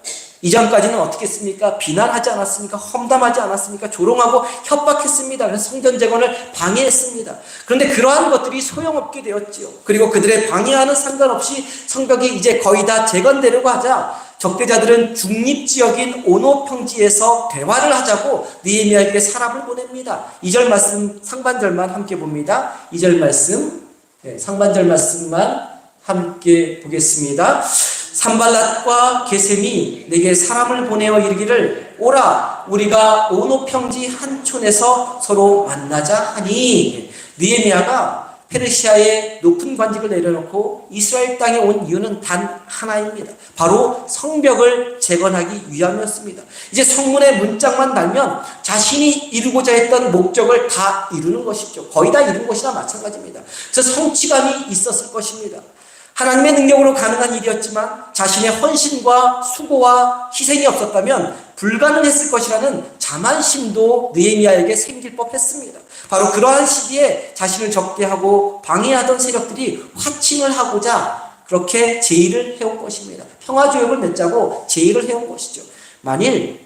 이전까지는 어떻게 했습니까? 비난하지 않았습니까? 험담하지 않았습니까? 조롱하고 협박했습니다. 그래서 성전 재건을 방해했습니다. 그런데 그러한 것들이 소용없게 되었지요. 그리고 그들의 방해와는 상관없이 성벽이 이제 거의 다 재건되려고 하자 적대자들은 중립지역인 오노 평지에서 대화를 하자고 느헤미야에게 사람을 보냅니다. 2절 말씀 상반절만 함께 봅니다. 2절 말씀 상반절 말씀만 함께 보겠습니다. 산발랏과 게셈이 내게 사람을 보내어 이르기를 오라 우리가 오노 평지 한 촌에서 서로 만나자 하니 느헤미야가 페르시아의 높은 관직을 내려놓고 이스라엘 땅에 온 이유는 단 하나입니다. 바로 성벽을 재건하기 위함이었습니다. 이제 성문의 문짝만 달면 자신이 이루고자 했던 목적을 다 이루는 것이죠. 거의 다 이룬 것이나 마찬가지입니다. 그래서 성취감이 있었을 것입니다. 하나님의 능력으로 가능한 일이었지만 자신의 헌신과 수고와 희생이 없었다면 불가능했을 것이라는 자만심도 느헤미야에게 생길 법했습니다. 바로 그러한 시기에 자신을 적대하고 방해하던 세력들이 화친을 하고자 그렇게 제의를 해온 것입니다. 평화조약을 맺자고 제의를 해온 것이죠. 만일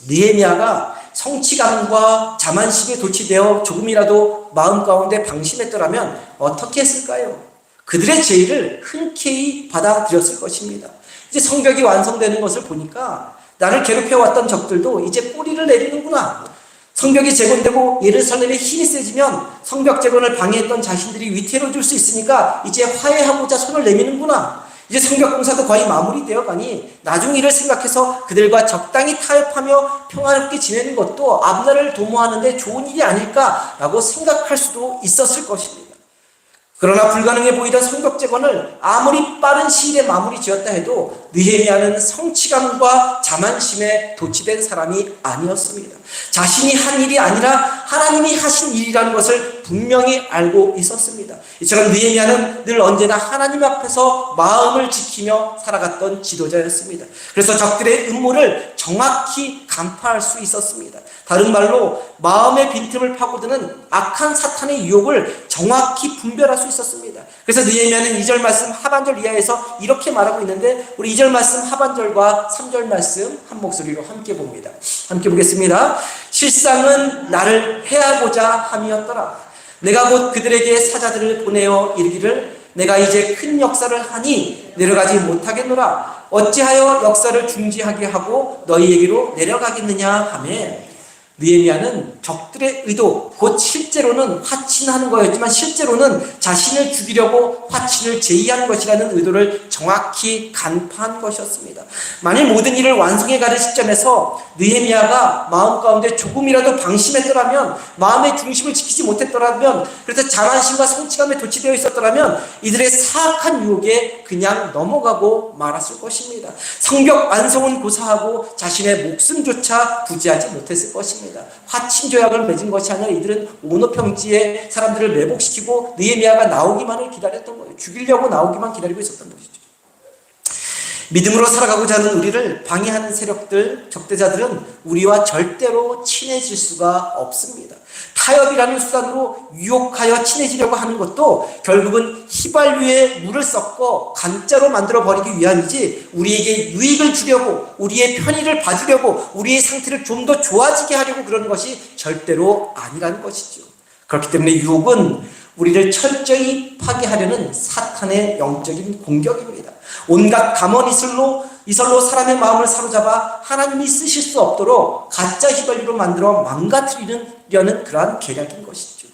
느헤미야가 성취감과 자만심에 도취되어 조금이라도 마음 가운데 방심했더라면 어떻게 했을까요? 그들의 제의를 흔쾌히 받아들였을 것입니다. 이제 성벽이 완성되는 것을 보니까 나를 괴롭혀왔던 적들도 이제 뿌리를 내리는구나. 성벽이 재건되고 예루살렘의 힘이 세지면 성벽 재건을 방해했던 자신들이 위태로워질 수 있으니까 이제 화해하고자 손을 내미는구나. 이제 성벽 공사도 거의 마무리되어 가니 나중 일을 생각해서 그들과 적당히 타협하며 평화롭게 지내는 것도 앞날을 도모하는 데 좋은 일이 아닐까라고 생각할 수도 있었을 것입니다. 그러나 불가능해 보이던 성벽 재건을 아무리 빠른 시일에 마무리 지었다 해도 느헤미야는 성취감과 자만심에 도취된 사람이 아니었습니다. 자신이 한 일이 아니라 하나님이 하신 일이라는 것을 분명히 알고 있었습니다. 이처럼 느헤미야는 늘 언제나 하나님 앞에서 마음을 지키며 살아갔던 지도자였습니다. 그래서 적들의 음모를 정확히 간파할 수 있었습니다. 다른 말로 마음의 빈틈을 파고드는 악한 사탄의 유혹을 정확히 분별할 수 있었습니다. 그래서 느헤미야는 2절 말씀 하반절 이하에서 이렇게 말하고 있는데 우리 2절 말씀 하반절과 3절 말씀 한 목소리로 함께 봅니다. 함께 보겠습니다. 실상은 나를 해하고자 함이었더라. 내가 곧 그들에게 사자들을 보내어 이르기를 내가 이제 큰 역사를 하니 내려가지 못하겠노라. 어찌하여 역사를 중지하게 하고 너희에게로 내려가겠느냐 하매 느헤미야는 적들의 의도, 곧 실제로는 화친하는 거였지만 실제로는 자신을 죽이려고 화친을 제의한 것이라는 의도를 정확히 간파한 것이었습니다. 만일 모든 일을 완성해 가는 시점에서 느헤미야가 마음 가운데 조금이라도 방심했더라면, 마음의 중심을 지키지 못했더라면, 그래서 자만심과 성취감에 도취되어 있었더라면 이들의 사악한 유혹에 그냥 넘어가고 말았을 것입니다. 성벽 완성은 고사하고 자신의 목숨조차 부지하지 못했을 것입니다. 화친 조약을 맺은 것이 아니라 이들은 오노 평지에 사람들을 매복시키고 느헤미야가 나오기만을 기다렸던 거예요. 죽이려고 나오기만 기다리고 있었던 것이죠. 믿음으로 살아가고자 하는 우리를 방해하는 세력들, 적대자들은 우리와 절대로 친해질 수가 없습니다. 타협이라는 수단으로 유혹하여 친해지려고 하는 것도 결국은 휘발유에 물을 섞어 간짜로 만들어 버리기 위함이지 우리에게 유익을 주려고, 우리의 편의를 봐주려고, 우리의 상태를 좀 더 좋아지게 하려고 그러는 것이 절대로 아니라는 것이죠. 그렇기 때문에 유혹은 우리를 철저히 파괴하려는 사탄의 영적인 공격입니다. 온갖 이설로 사람의 마음을 사로잡아 하나님이 쓰실 수 없도록 가짜 휘발유로 만들어 망가뜨리려는 그러한 계략인 것이죠.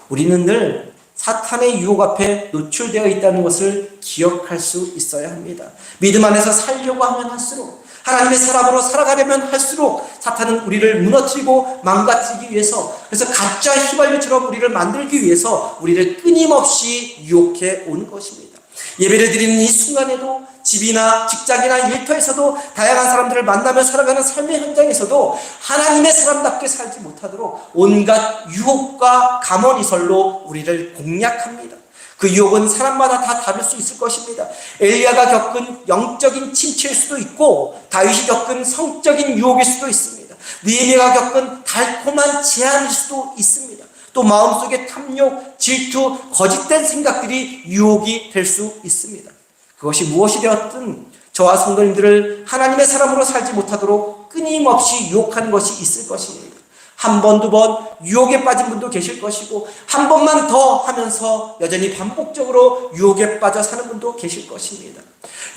우리는 늘 사탄의 유혹 앞에 노출되어 있다는 것을 기억할 수 있어야 합니다. 믿음 안에서 살려고 하면 할수록, 하나님의 사람으로 살아가려면 할수록 사탄은 우리를 무너뜨리고 망가뜨리기 위해서, 그래서 가짜 휘발유처럼 우리를 만들기 위해서 우리를 끊임없이 유혹해 오는 것입니다. 예배를 드리는 이 순간에도 집이나 직장이나 일터에서도 다양한 사람들을 만나며 살아가는 삶의 현장에서도 하나님의 사람답게 살지 못하도록 온갖 유혹과 감언이설로 우리를 공략합니다. 그 유혹은 사람마다 다 다를 수 있을 것입니다. 엘리야가 겪은 영적인 침체일 수도 있고 다윗이 겪은 성적인 유혹일 수도 있습니다. 느헤미야가 겪은 달콤한 제안일 수도 있습니다. 또 마음속에 탐욕, 질투, 거짓된 생각들이 유혹이 될 수 있습니다. 그것이 무엇이 되었든 저와 성도님들을 하나님의 사람으로 살지 못하도록 끊임없이 유혹하는 것이 있을 것입니다. 한 번, 두 번 유혹에 빠진 분도 계실 것이고, 한 번만 더 하면서 여전히 반복적으로 유혹에 빠져 사는 분도 계실 것입니다.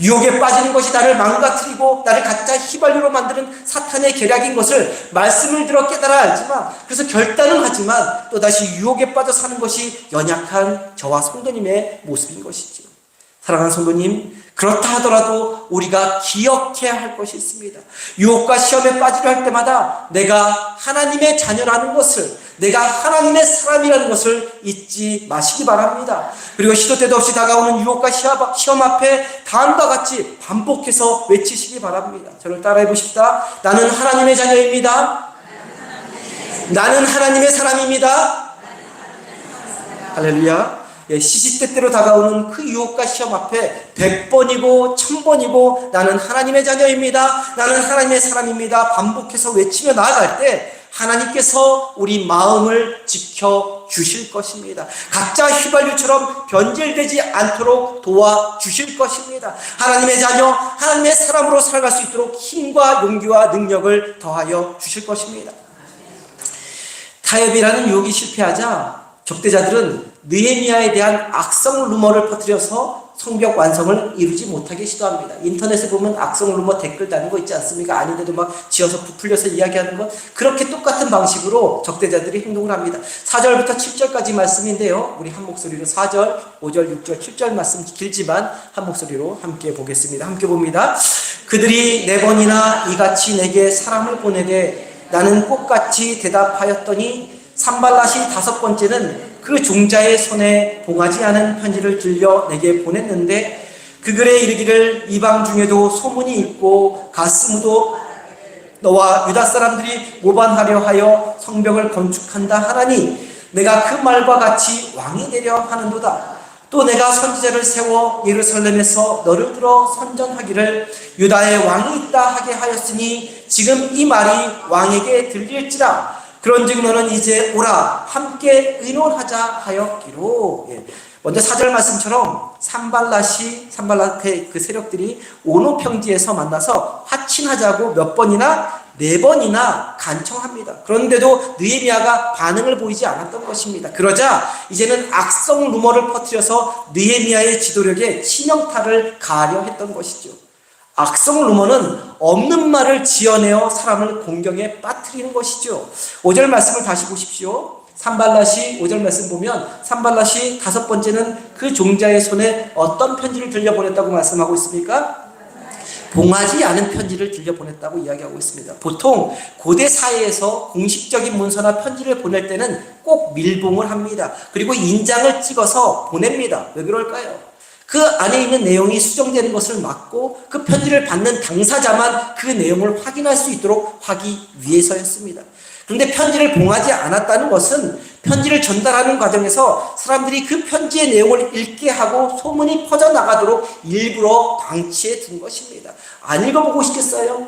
유혹에 빠지는 것이 나를 망가뜨리고 나를 가짜 휘발유로 만드는 사탄의 계략인 것을 말씀을 들어 깨달아 알지만, 그래서 결단은 하지만 또다시 유혹에 빠져 사는 것이 연약한 저와 성도님의 모습인 것이죠. 사랑하는 성도님, 그렇다 하더라도 우리가 기억해야 할 것이 있습니다. 유혹과 시험에 빠지려 할 때마다 내가 하나님의 자녀라는 것을, 내가 하나님의 사람이라는 것을 잊지 마시기 바랍니다. 그리고 시도 때도 없이 다가오는 유혹과 시험 앞에 다음과 같이 반복해서 외치시기 바랍니다. 저를 따라해 보십시다. 나는 하나님의 자녀입니다. 나는 하나님의 사람입니다. 할렐루야. 시시때때로 다가오는 그 유혹과 시험 앞에 100번이고 1000번이고 나는 하나님의 자녀입니다. 나는 하나님의 사람입니다. 반복해서 외치며 나아갈 때 하나님께서 우리 마음을 지켜주실 것입니다. 가짜 휘발유처럼 변질되지 않도록 도와주실 것입니다. 하나님의 자녀, 하나님의 사람으로 살아갈 수 있도록 힘과 용기와 능력을 더하여 주실 것입니다. 타협이라는 유혹이 실패하자 적대자들은 느헤미야에 대한 악성 루머를 퍼뜨려서 성벽 완성을 이루지 못하게 시도합니다. 인터넷에 보면 악성 루머 댓글 다는 거 있지 않습니까? 아닌데도 막 지어서 부풀려서 이야기하는 것, 그렇게 똑같은 방식으로 적대자들이 행동을 합니다. 4절부터 7절까지 말씀인데요, 우리 한 목소리로 4절, 5절, 6절, 7절 말씀 길지만 한 목소리로 함께 보겠습니다. 함께 봅니다. 그들이 4번이나 이같이 내게 사람을 보내되 나는 꽃같이 대답하였더니 산발랏이 5번째는 그 종자의 손에 봉하지 않은 편지를 들려 내게 보냈는데 그 글에 이르기를 이방 중에도 소문이 있고 가스무도 너와 유다 사람들이 모반하려 하여 성벽을 건축한다 하나니 내가 그 말과 같이 왕이 되려 하는도다. 또 내가 선지자를 세워 예루살렘에서 너를 들어 선전하기를 유다에 왕이 있다 하게 하였으니 지금 이 말이 왕에게 들릴지라. 그런즉 너는 이제 오라 함께 의논하자 하였기로. 먼저 4절 말씀처럼 산발랏의 그 세력들이 오노 평지에서 만나서 하친하자고 몇 번이나 4번이나 간청합니다. 그런데도 느헤미야가 반응을 보이지 않았던 것입니다. 그러자 이제는 악성 루머를 퍼뜨려서 느헤미야의 지도력에 치명타를 가하려 했던 것이죠. 악성 루머는 없는 말을 지어내어 사람을 공경에 빠뜨리는 것이죠. 5절 말씀을 다시 보십시오. 산발랏이 5절 말씀 보면 산발랏이 5번째는 그 종자의 손에 어떤 편지를 들려보냈다고 말씀하고 있습니까? 봉하지 않은 편지를 들려보냈다고 이야기하고 있습니다. 보통 고대 사회에서 공식적인 문서나 편지를 보낼 때는 꼭 밀봉을 합니다. 그리고 인장을 찍어서 보냅니다. 왜 그럴까요? 그 안에 있는 내용이 수정되는 것을 막고 그 편지를 받는 당사자만 그 내용을 확인할 수 있도록 하기 위해서였습니다. 그런데 편지를 봉하지 않았다는 것은 편지를 전달하는 과정에서 사람들이 그 편지의 내용을 읽게 하고 소문이 퍼져나가도록 일부러 방치해 둔 것입니다. 안 읽어보고 싶겠어요?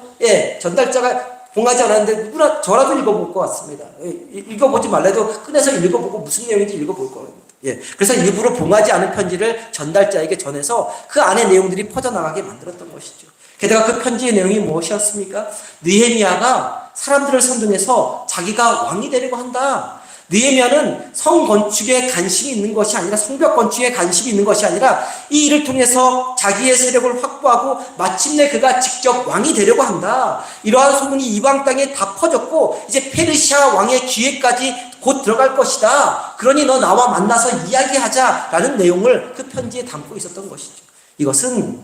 전달자가 봉하지 않았는데 누구나 저라도 읽어볼 것 같습니다. 읽어보지 말래도 꺼내서 읽어보고 무슨 내용인지 읽어볼 거예요. 그래서 일부러 봉하지 않은 편지를 전달자에게 전해서 그 안에 내용들이 퍼져나가게 만들었던 것이죠. 게다가 그 편지의 내용이 무엇이었습니까? 느헤미야가 사람들을 선동해서 자기가 왕이 되려고 한다. 느헤미야는 성 건축에 관심이 있는 것이 아니라 성벽 건축에 관심이 있는 것이 아니라 이 일을 통해서 자기의 세력을 확보하고 마침내 그가 직접 왕이 되려고 한다. 이러한 소문이 이방 땅에 다 퍼졌고 이제 페르시아 왕의 기회까지 곧 들어갈 것이다. 그러니 너 나와 만나서 이야기하자라는 내용을 그 편지에 담고 있었던 것이죠. 이것은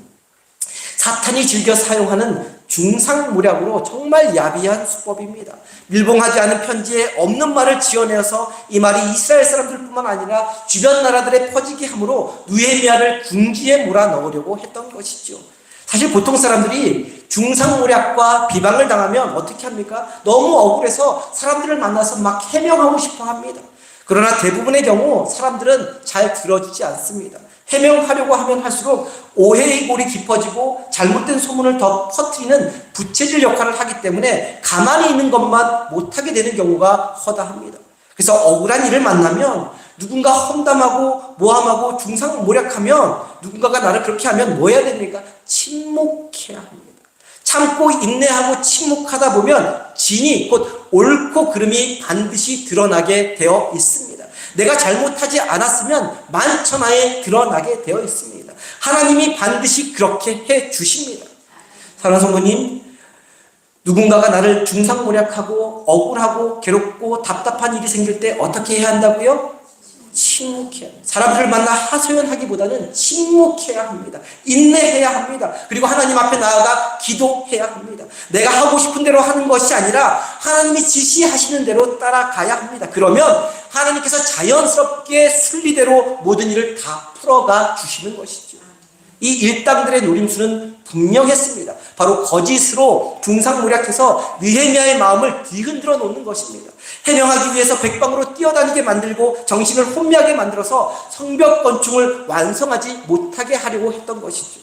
사탄이 즐겨 사용하는 중상모략으로 정말 야비한 수법입니다. 밀봉하지 않은 편지에 없는 말을 지어내어서 이 말이 이스라엘 사람들뿐만 아니라 주변 나라들에 퍼지게 함으로 느헤미야를 궁지에 몰아넣으려고 했던 것이죠. 사실 보통 사람들이 중상모략과 비방을 당하면 어떻게 합니까? 너무 억울해서 사람들을 만나서 막 해명하고 싶어 합니다. 그러나 대부분의 경우 사람들은 잘 들어주지 않습니다. 해명하려고 하면 할수록 오해의 골이 깊어지고 잘못된 소문을 더 퍼뜨리는 부채질 역할을 하기 때문에 가만히 있는 것만 못하게 되는 경우가 허다합니다. 그래서 억울한 일을 만나면 누군가 험담하고 모함하고 중상모략하면 누군가가 나를 그렇게 하면 뭐 해야 됩니까? 침묵해야 합니다. 참고 인내하고 침묵하다 보면 진이 곧 옳고 그름이 반드시 드러나게 되어 있습니다. 내가 잘못하지 않았으면 만천하에 드러나게 되어 있습니다. 하나님이 반드시 그렇게 해 주십니다. 사랑하는 성도님, 누군가가 나를 중상모략하고 억울하고 괴롭고 답답한 일이 생길 때 어떻게 해야 한다고요? 침묵해야 합니다. 사람들을 만나 하소연하기보다는 침묵해야 합니다. 인내해야 합니다. 그리고 하나님 앞에 나아가 기도해야 합니다. 내가 하고 싶은 대로 하는 것이 아니라 하나님이 지시하시는 대로 따라가야 합니다. 그러면 하나님께서 자연스럽게 순리대로 모든 일을 다 풀어가 주시는 것이죠. 이 일당들의 노림수는 분명했습니다. 바로 거짓으로 중상모략해서 느헤미야의 마음을 뒤흔들어 놓는 것입니다. 해명하기 위해서 백방으로 뛰어다니게 만들고 정신을 혼미하게 만들어서 성벽 건축을 완성하지 못하게 하려고 했던 것이죠.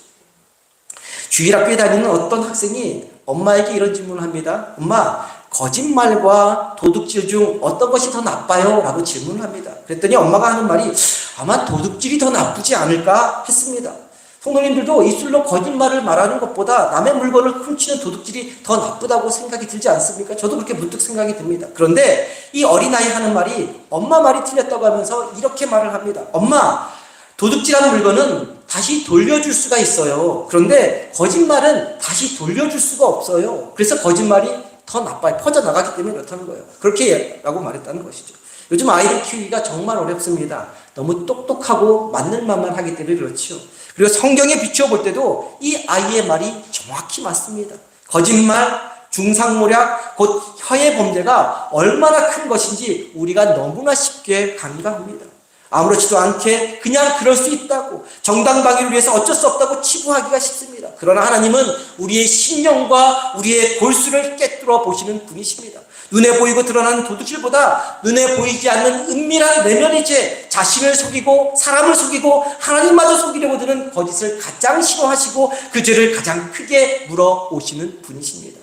주일학교에 다니는 어떤 학생이 엄마에게 이런 질문을 합니다. 엄마, 거짓말과 도둑질 중 어떤 것이 더 나빠요? 라고 질문을 합니다. 그랬더니 엄마가 하는 말이 아마 도둑질이 더 나쁘지 않을까 했습니다. 성도님들도 입술로 거짓말을 말하는 것보다 남의 물건을 훔치는 도둑질이 더 나쁘다고 생각이 들지 않습니까? 저도 그렇게 문득 생각이 듭니다. 그런데 이 어린아이 하는 말이 엄마 말이 틀렸다고 하면서 이렇게 말을 합니다. 엄마, 도둑질한 물건은 다시 돌려줄 수가 있어요. 그런데 거짓말은 다시 돌려줄 수가 없어요. 그래서 거짓말이 더 나빠요. 퍼져나가기 때문에 그렇다는 거예요. 그렇게 라고 말했다는 것이죠. 요즘 아이를 키우기가 정말 어렵습니다. 너무 똑똑하고 맞는 말만 하기 때문에 그렇죠. 그리고 성경에 비추어 볼 때도 이 아이의 말이 정확히 맞습니다. 거짓말, 중상모략, 곧 혀의 범죄가 얼마나 큰 것인지 우리가 너무나 쉽게 간과합니다. 아무렇지도 않게 그냥 그럴 수 있다고 정당방위를 위해서 어쩔 수 없다고 치부하기가 쉽습니다. 그러나 하나님은 우리의 신령과 우리의 골수를 꿰뚫어 보시는 분이십니다. 눈에 보이고 드러나는 도둑질보다 눈에 보이지 않는 은밀한 내면의 죄, 자신을 속이고 사람을 속이고 하나님마저 속이려고 드는 거짓을 가장 싫어하시고 그 죄를 가장 크게 물어오시는 분이십니다.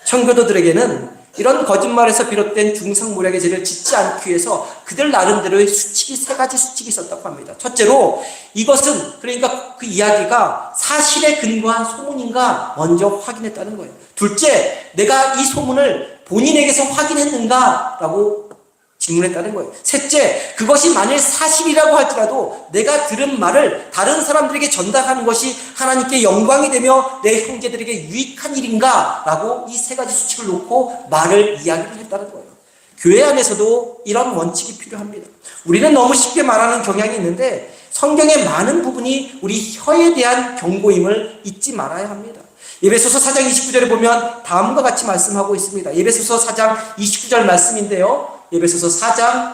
청교도들에게는 이런 거짓말에서 비롯된 중상모략의 죄를 짓지 않기 위해서 그들 나름대로의 수칙이 세 가지 수칙이 있었다고 합니다. 첫째로 이것은 그러니까 그 이야기가 사실에 근거한 소문인가 먼저 확인했다는 거예요. 둘째, 내가 이 소문을 본인에게서 확인했는가라고 질문했다는 거예요. 셋째, 그것이 만일 사실이라고 할지라도 내가 들은 말을 다른 사람들에게 전달하는 것이 하나님께 영광이 되며 내 형제들에게 유익한 일인가라고 이 세 가지 수칙을 놓고 말을 이야기를 했다는 거예요. 교회 안에서도 이런 원칙이 필요합니다. 우리는 너무 쉽게 말하는 경향이 있는데 성경의 많은 부분이 우리 혀에 대한 경고임을 잊지 말아야 합니다. 에베소서 4장 29절에 보면 다음과 같이 말씀하고 있습니다. 에베소서 4장 29절 말씀인데요. 에베소서 4장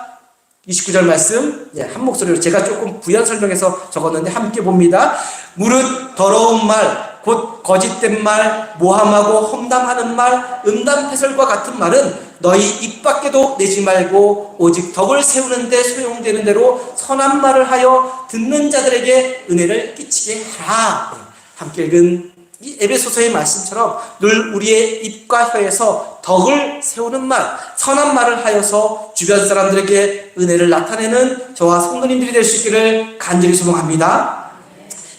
29절 말씀, 한 목소리로 제가 조금 부연 설명해서 적었는데 함께 봅니다. 무릇 더러운 말, 곧 거짓된 말, 모함하고 험담하는 말, 음담패설과 같은 말은 너희 입 밖에도 내지 말고 오직 덕을 세우는 데 소용되는 대로 선한 말을 하여 듣는 자들에게 은혜를 끼치게 하라. 함께 읽은 이 에베소서의 말씀처럼 늘 우리의 입과 혀에서 덕을 세우는 말, 선한 말을 하여서 주변 사람들에게 은혜를 나타내는 저와 성도님들이 될 수 있기를 간절히 소망합니다.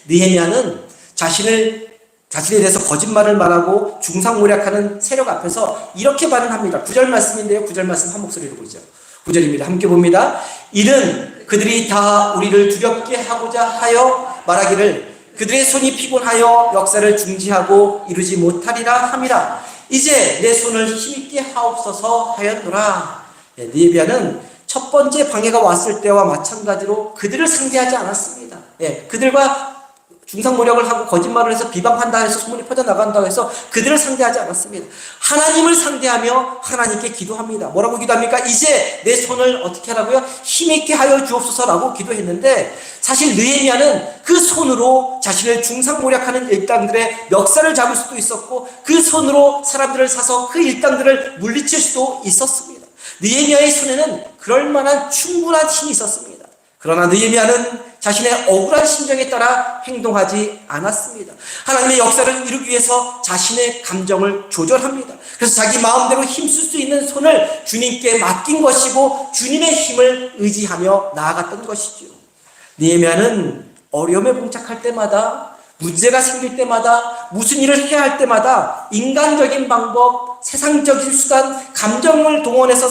느헤미야는 자신에 대해서 거짓말을 말하고 중상모략하는 세력 앞에서 이렇게 반응합니다. 9절 말씀인데요. 9절 말씀 한 목소리로 보죠. 9절입니다. 함께 봅니다. 이는 그들이 다 우리를 두렵게 하고자 하여 말하기를 그들의 손이 피곤하여 역사를 중지하고 이루지 못하리라 함이라. 이제 내 손을 힘있게 하옵소서 하였노라. 느헤미야는 첫 번째 방해가 왔을 때와 마찬가지로 그들을 상대하지 않았습니다. 그들과 중상모략을 하고 거짓말을 해서 비방한다 해서 소문이 퍼져나간다고 해서 그들을 상대하지 않았습니다. 하나님을 상대하며 하나님께 기도합니다. 뭐라고 기도합니까? 이제 내 손을 어떻게 하라고요? 힘있게 하여 주옵소서라고 기도했는데, 사실 느헤미야는 그 손으로 자신을 중상모략하는 일당들의 멱살을 잡을 수도 있었고, 그 손으로 사람들을 사서 그 일당들을 물리칠 수도 있었습니다. 느헤미야의 손에는 그럴 만한 충분한 힘이 있었습니다. 그러나 느헤미야는 자신의 억울한 심정에 따라 행동하지 않았습니다. 하나님의 역사를 이루기 위해서 자신의 감정을 조절합니다. 그래서 자기 마음대로 힘쓸 수 있는 손을 주님께 맡긴 것이고 주님의 힘을 의지하며 나아갔던 것이죠. 느헤미야는 어려움에 봉착할 때마다, 문제가 생길 때마다, 무슨 일을 해야 할 때마다 인간적인 방법, 세상적인 수단, 감정을 동원해서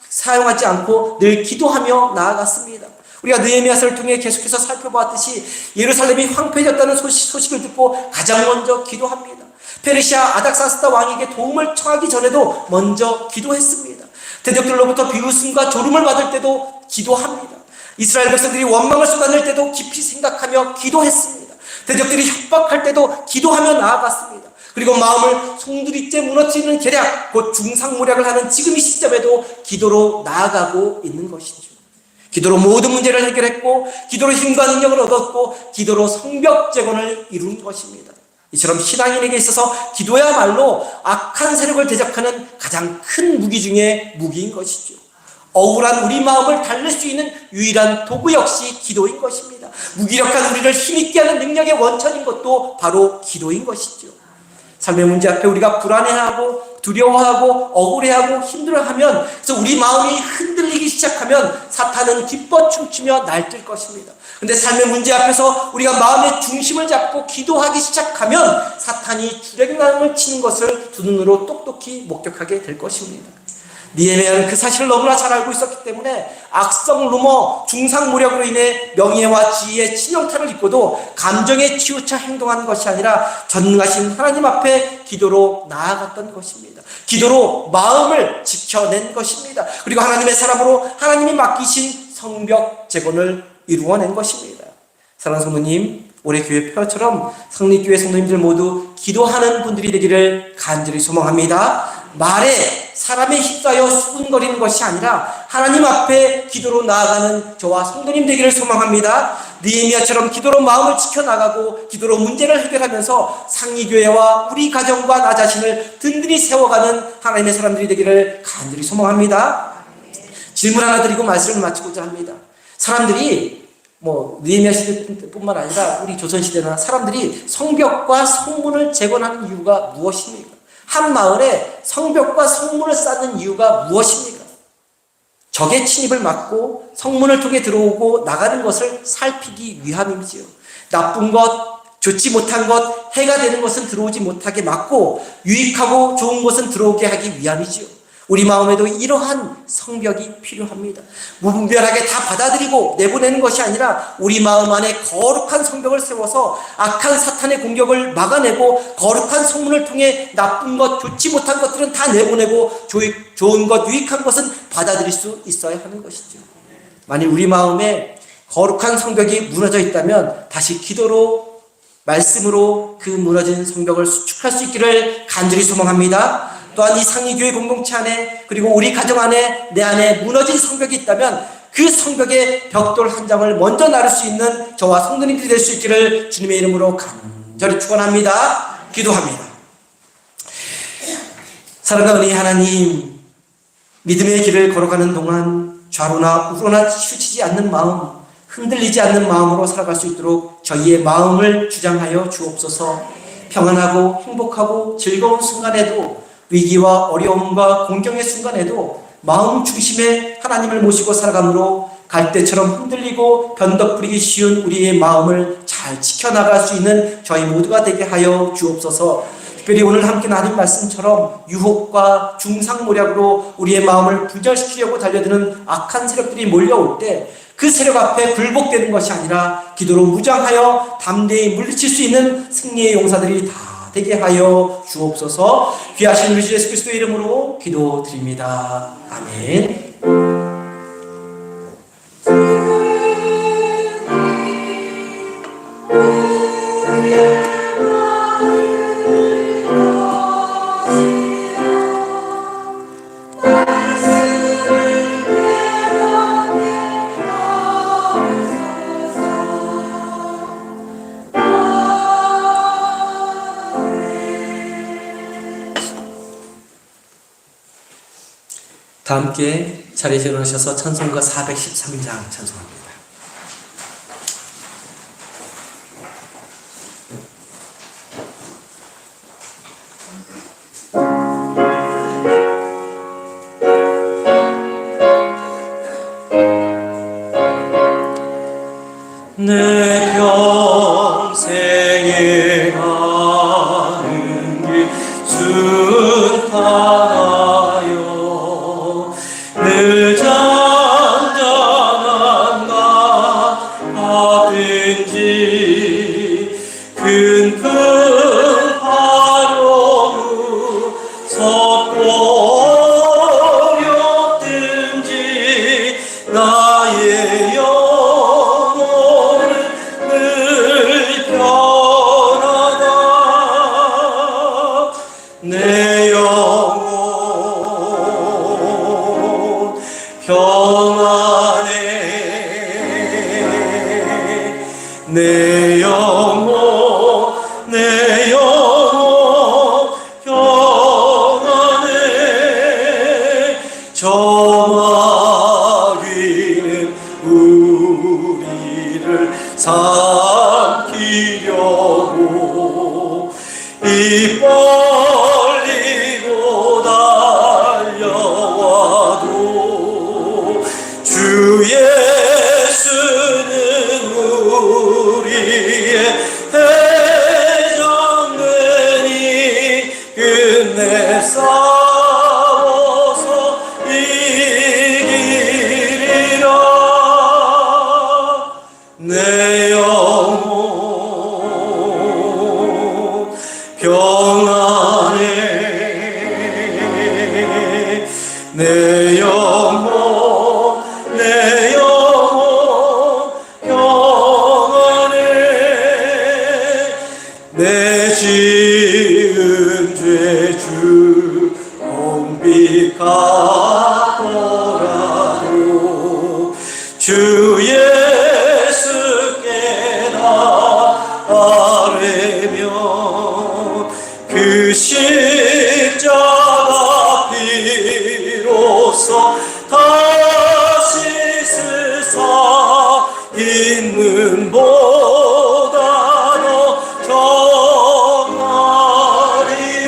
사용하지 않고 늘 기도하며 나아갔습니다. 우리가 느헤미야서를 통해 계속해서 살펴보았듯이 예루살렘이 황폐해졌다는 소식을 듣고 가장 먼저 기도합니다. 페르시아 아닥사스다 왕에게 도움을 청하기 전에도 먼저 기도했습니다. 대적들로부터 비웃음과 조름을 받을 때도 기도합니다. 이스라엘 백성들이 원망을 쏟아낼 때도 깊이 생각하며 기도했습니다. 대적들이 협박할 때도 기도하며 나아갔습니다. 그리고 마음을 송두리째 무너뜨리는 계략, 곧 중상모략을 하는 지금 이 시점에도 기도로 나아가고 있는 것이죠. 기도로 모든 문제를 해결했고, 기도로 힘과 능력을 얻었고, 기도로 성벽재건을 이룬 것입니다. 이처럼 신앙인에게 있어서 기도야말로 악한 세력을 대적하는 가장 큰 무기 중에 무기인 것이죠. 억울한 우리 마음을 달랠 수 있는 유일한 도구 역시 기도인 것입니다. 무기력한 우리를 힘있게 하는 능력의 원천인 것도 바로 기도인 것이죠. 삶의 문제 앞에 우리가 불안해하고 두려워하고 억울해하고 힘들어하면, 그래서 우리 마음이 흔들리기 시작하면 사탄은 기뻐 춤추며 날뛸 것입니다. 근데 삶의 문제 앞에서 우리가 마음의 중심을 잡고 기도하기 시작하면 사탄이 주랭랑을 치는 것을 두 눈으로 똑똑히 목격하게 될 것입니다. 느헤미야는 그 사실을 너무나 잘 알고 있었기 때문에 악성 루머, 중상모략으로 인해 명예와 지위의 치명타를 입고도 감정에 치우쳐 행동하는 것이 아니라 전능하신 하나님 앞에 기도로 나아갔던 것입니다. 기도로 마음을 지켜낸 것입니다. 그리고 하나님의 사람으로 하나님이 맡기신 성벽 재건을 이루어낸 것입니다. 사랑하는 성도님, 올해 교회 표처럼 성립교회 성도님들 모두 기도하는 분들이 되기를 간절히 소망합니다. 말에 사람에 휩싸여 수군거리는 것이 아니라 하나님 앞에 기도로 나아가는 저와 성도님 되기를 소망합니다. 느헤미야처럼 기도로 마음을 지켜나가고 기도로 문제를 해결하면서 상리교회와 우리 가정과 나 자신을 든든히 세워가는 하나님의 사람들이 되기를 간절히 소망합니다. 질문 하나 드리고 말씀을 마치고자 합니다. 사람들이 느헤미야 시대뿐만 아니라 우리 조선시대나 사람들이 성벽과 성문을 재건하는 이유가 무엇입니까? 한 마을에 성벽과 성문을 쌓는 이유가 무엇입니까? 적의 침입을 막고 성문을 통해 들어오고 나가는 것을 살피기 위함이지요. 나쁜 것, 좋지 못한 것, 해가 되는 것은 들어오지 못하게 막고 유익하고 좋은 것은 들어오게 하기 위함이지요. 우리 마음에도 이러한 성벽이 필요합니다. 무분별하게 다 받아들이고 내보내는 것이 아니라 우리 마음 안에 거룩한 성벽을 세워서 악한 사탄의 공격을 막아내고 거룩한 성문을 통해 나쁜 것, 좋지 못한 것들은 다 내보내고 좋은 것, 유익한 것은 받아들일 수 있어야 하는 것이죠. 만일 우리 마음에 거룩한 성벽이 무너져 있다면 다시 기도로, 말씀으로 그 무너진 성벽을 수축할 수 있기를 간절히 소망합니다. 또한 이 상리교회 공동체 안에, 그리고 우리 가정 안에, 내 안에 무너진 성벽이 있다면 그 성벽의 벽돌 한 장을 먼저 나를 수 있는 저와 성도님들이 될 수 있기를 주님의 이름으로 간절히 축원합니다. 기도합니다. 사랑과 은혜의 하나님, 믿음의 길을 걸어가는 동안 좌로나 우로나 치우치지 않는 마음, 흔들리지 않는 마음으로 살아갈 수 있도록 저희의 마음을 주장하여 주옵소서. 평안하고 행복하고 즐거운 순간에도, 위기와 어려움과 공경의 순간에도 마음 중심에 하나님을 모시고 살아감으로 갈대처럼 흔들리고 변덕 부리기 쉬운 우리의 마음을 잘 지켜나갈 수 있는 저희 모두가 되게 하여 주옵소서. 특별히 오늘 함께 나눈 말씀처럼 유혹과 중상모략으로 우리의 마음을 분열시키려고 달려드는 악한 세력들이 몰려올 때 그 세력 앞에 굴복되는 것이 아니라 기도로 무장하여 담대히 물리칠 수 있는 승리의 용사들이 다 되게 하여 주옵소서. 귀하신 우리 주 예수 그리스도의 이름으로 기도드립니다. 아멘. 다 함께 자리에 일어나셔서 찬송가 413장 찬송합니다. 내 평생에 가는 길 순탄하여 늘 잔잔한 가든지 큰 바로 섭고였든지 나의 영혼은 늘 편하다. 내 영혼 평안해. 내 영혼 내 영혼 평안해. 저 마귀는 우리를 삼키려고 입 벌리고 달려와도 주 예수는 우리의 해전되니 끝내 싸워서 이기리라. 내 영혼 평안해. 내 영혼 내 영혼 평안해. 내 지은 죄 주 공비 같더라도 주 예수께 나아뢰면 그 십자가 피로써 다시 쓰사 있는 보다 더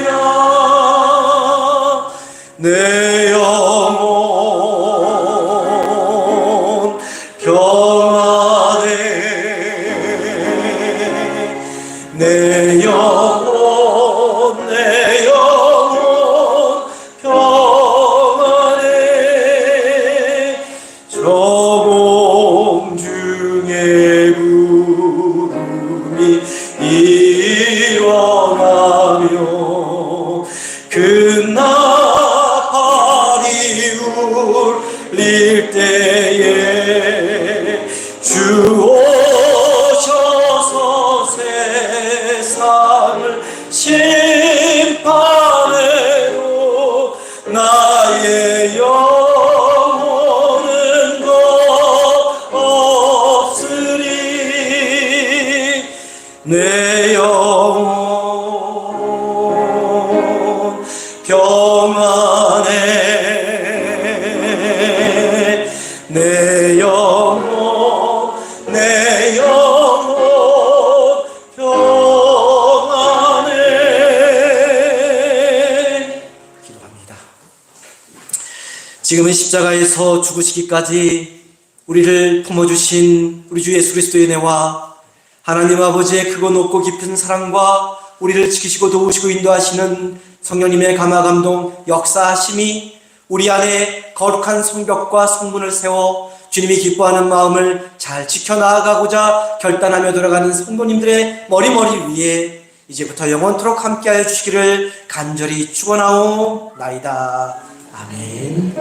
정하리라. 내 영혼 평안해. 내 영혼 내 영혼 평안해. 저 공중의 구름이 일어나며 그 나팔이 울릴 때에 주 오셔서 세상을 심판해도 나의 영혼은 없으리. 내 영혼 평안해. 내 영혼 내 영혼 평안해. 기도합니다. 지금은 십자가에서 죽으시기까지 우리를 품어주신 우리 주 예수 그리스도의 은혜와 하나님 아버지의 크고 높고 깊은 사랑과 우리를 지키시고 도우시고 인도하시는 성령님의 감화 감동 역사하심이 우리 안에 거룩한 성벽과 성문을 세워 주님이 기뻐하는 마음을 잘 지켜나가고자 결단하며 돌아가는 성도님들의 머리머리 위에 이제부터 영원토록 함께하여 주시기를 간절히 축원하오나이다. 아멘.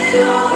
진리야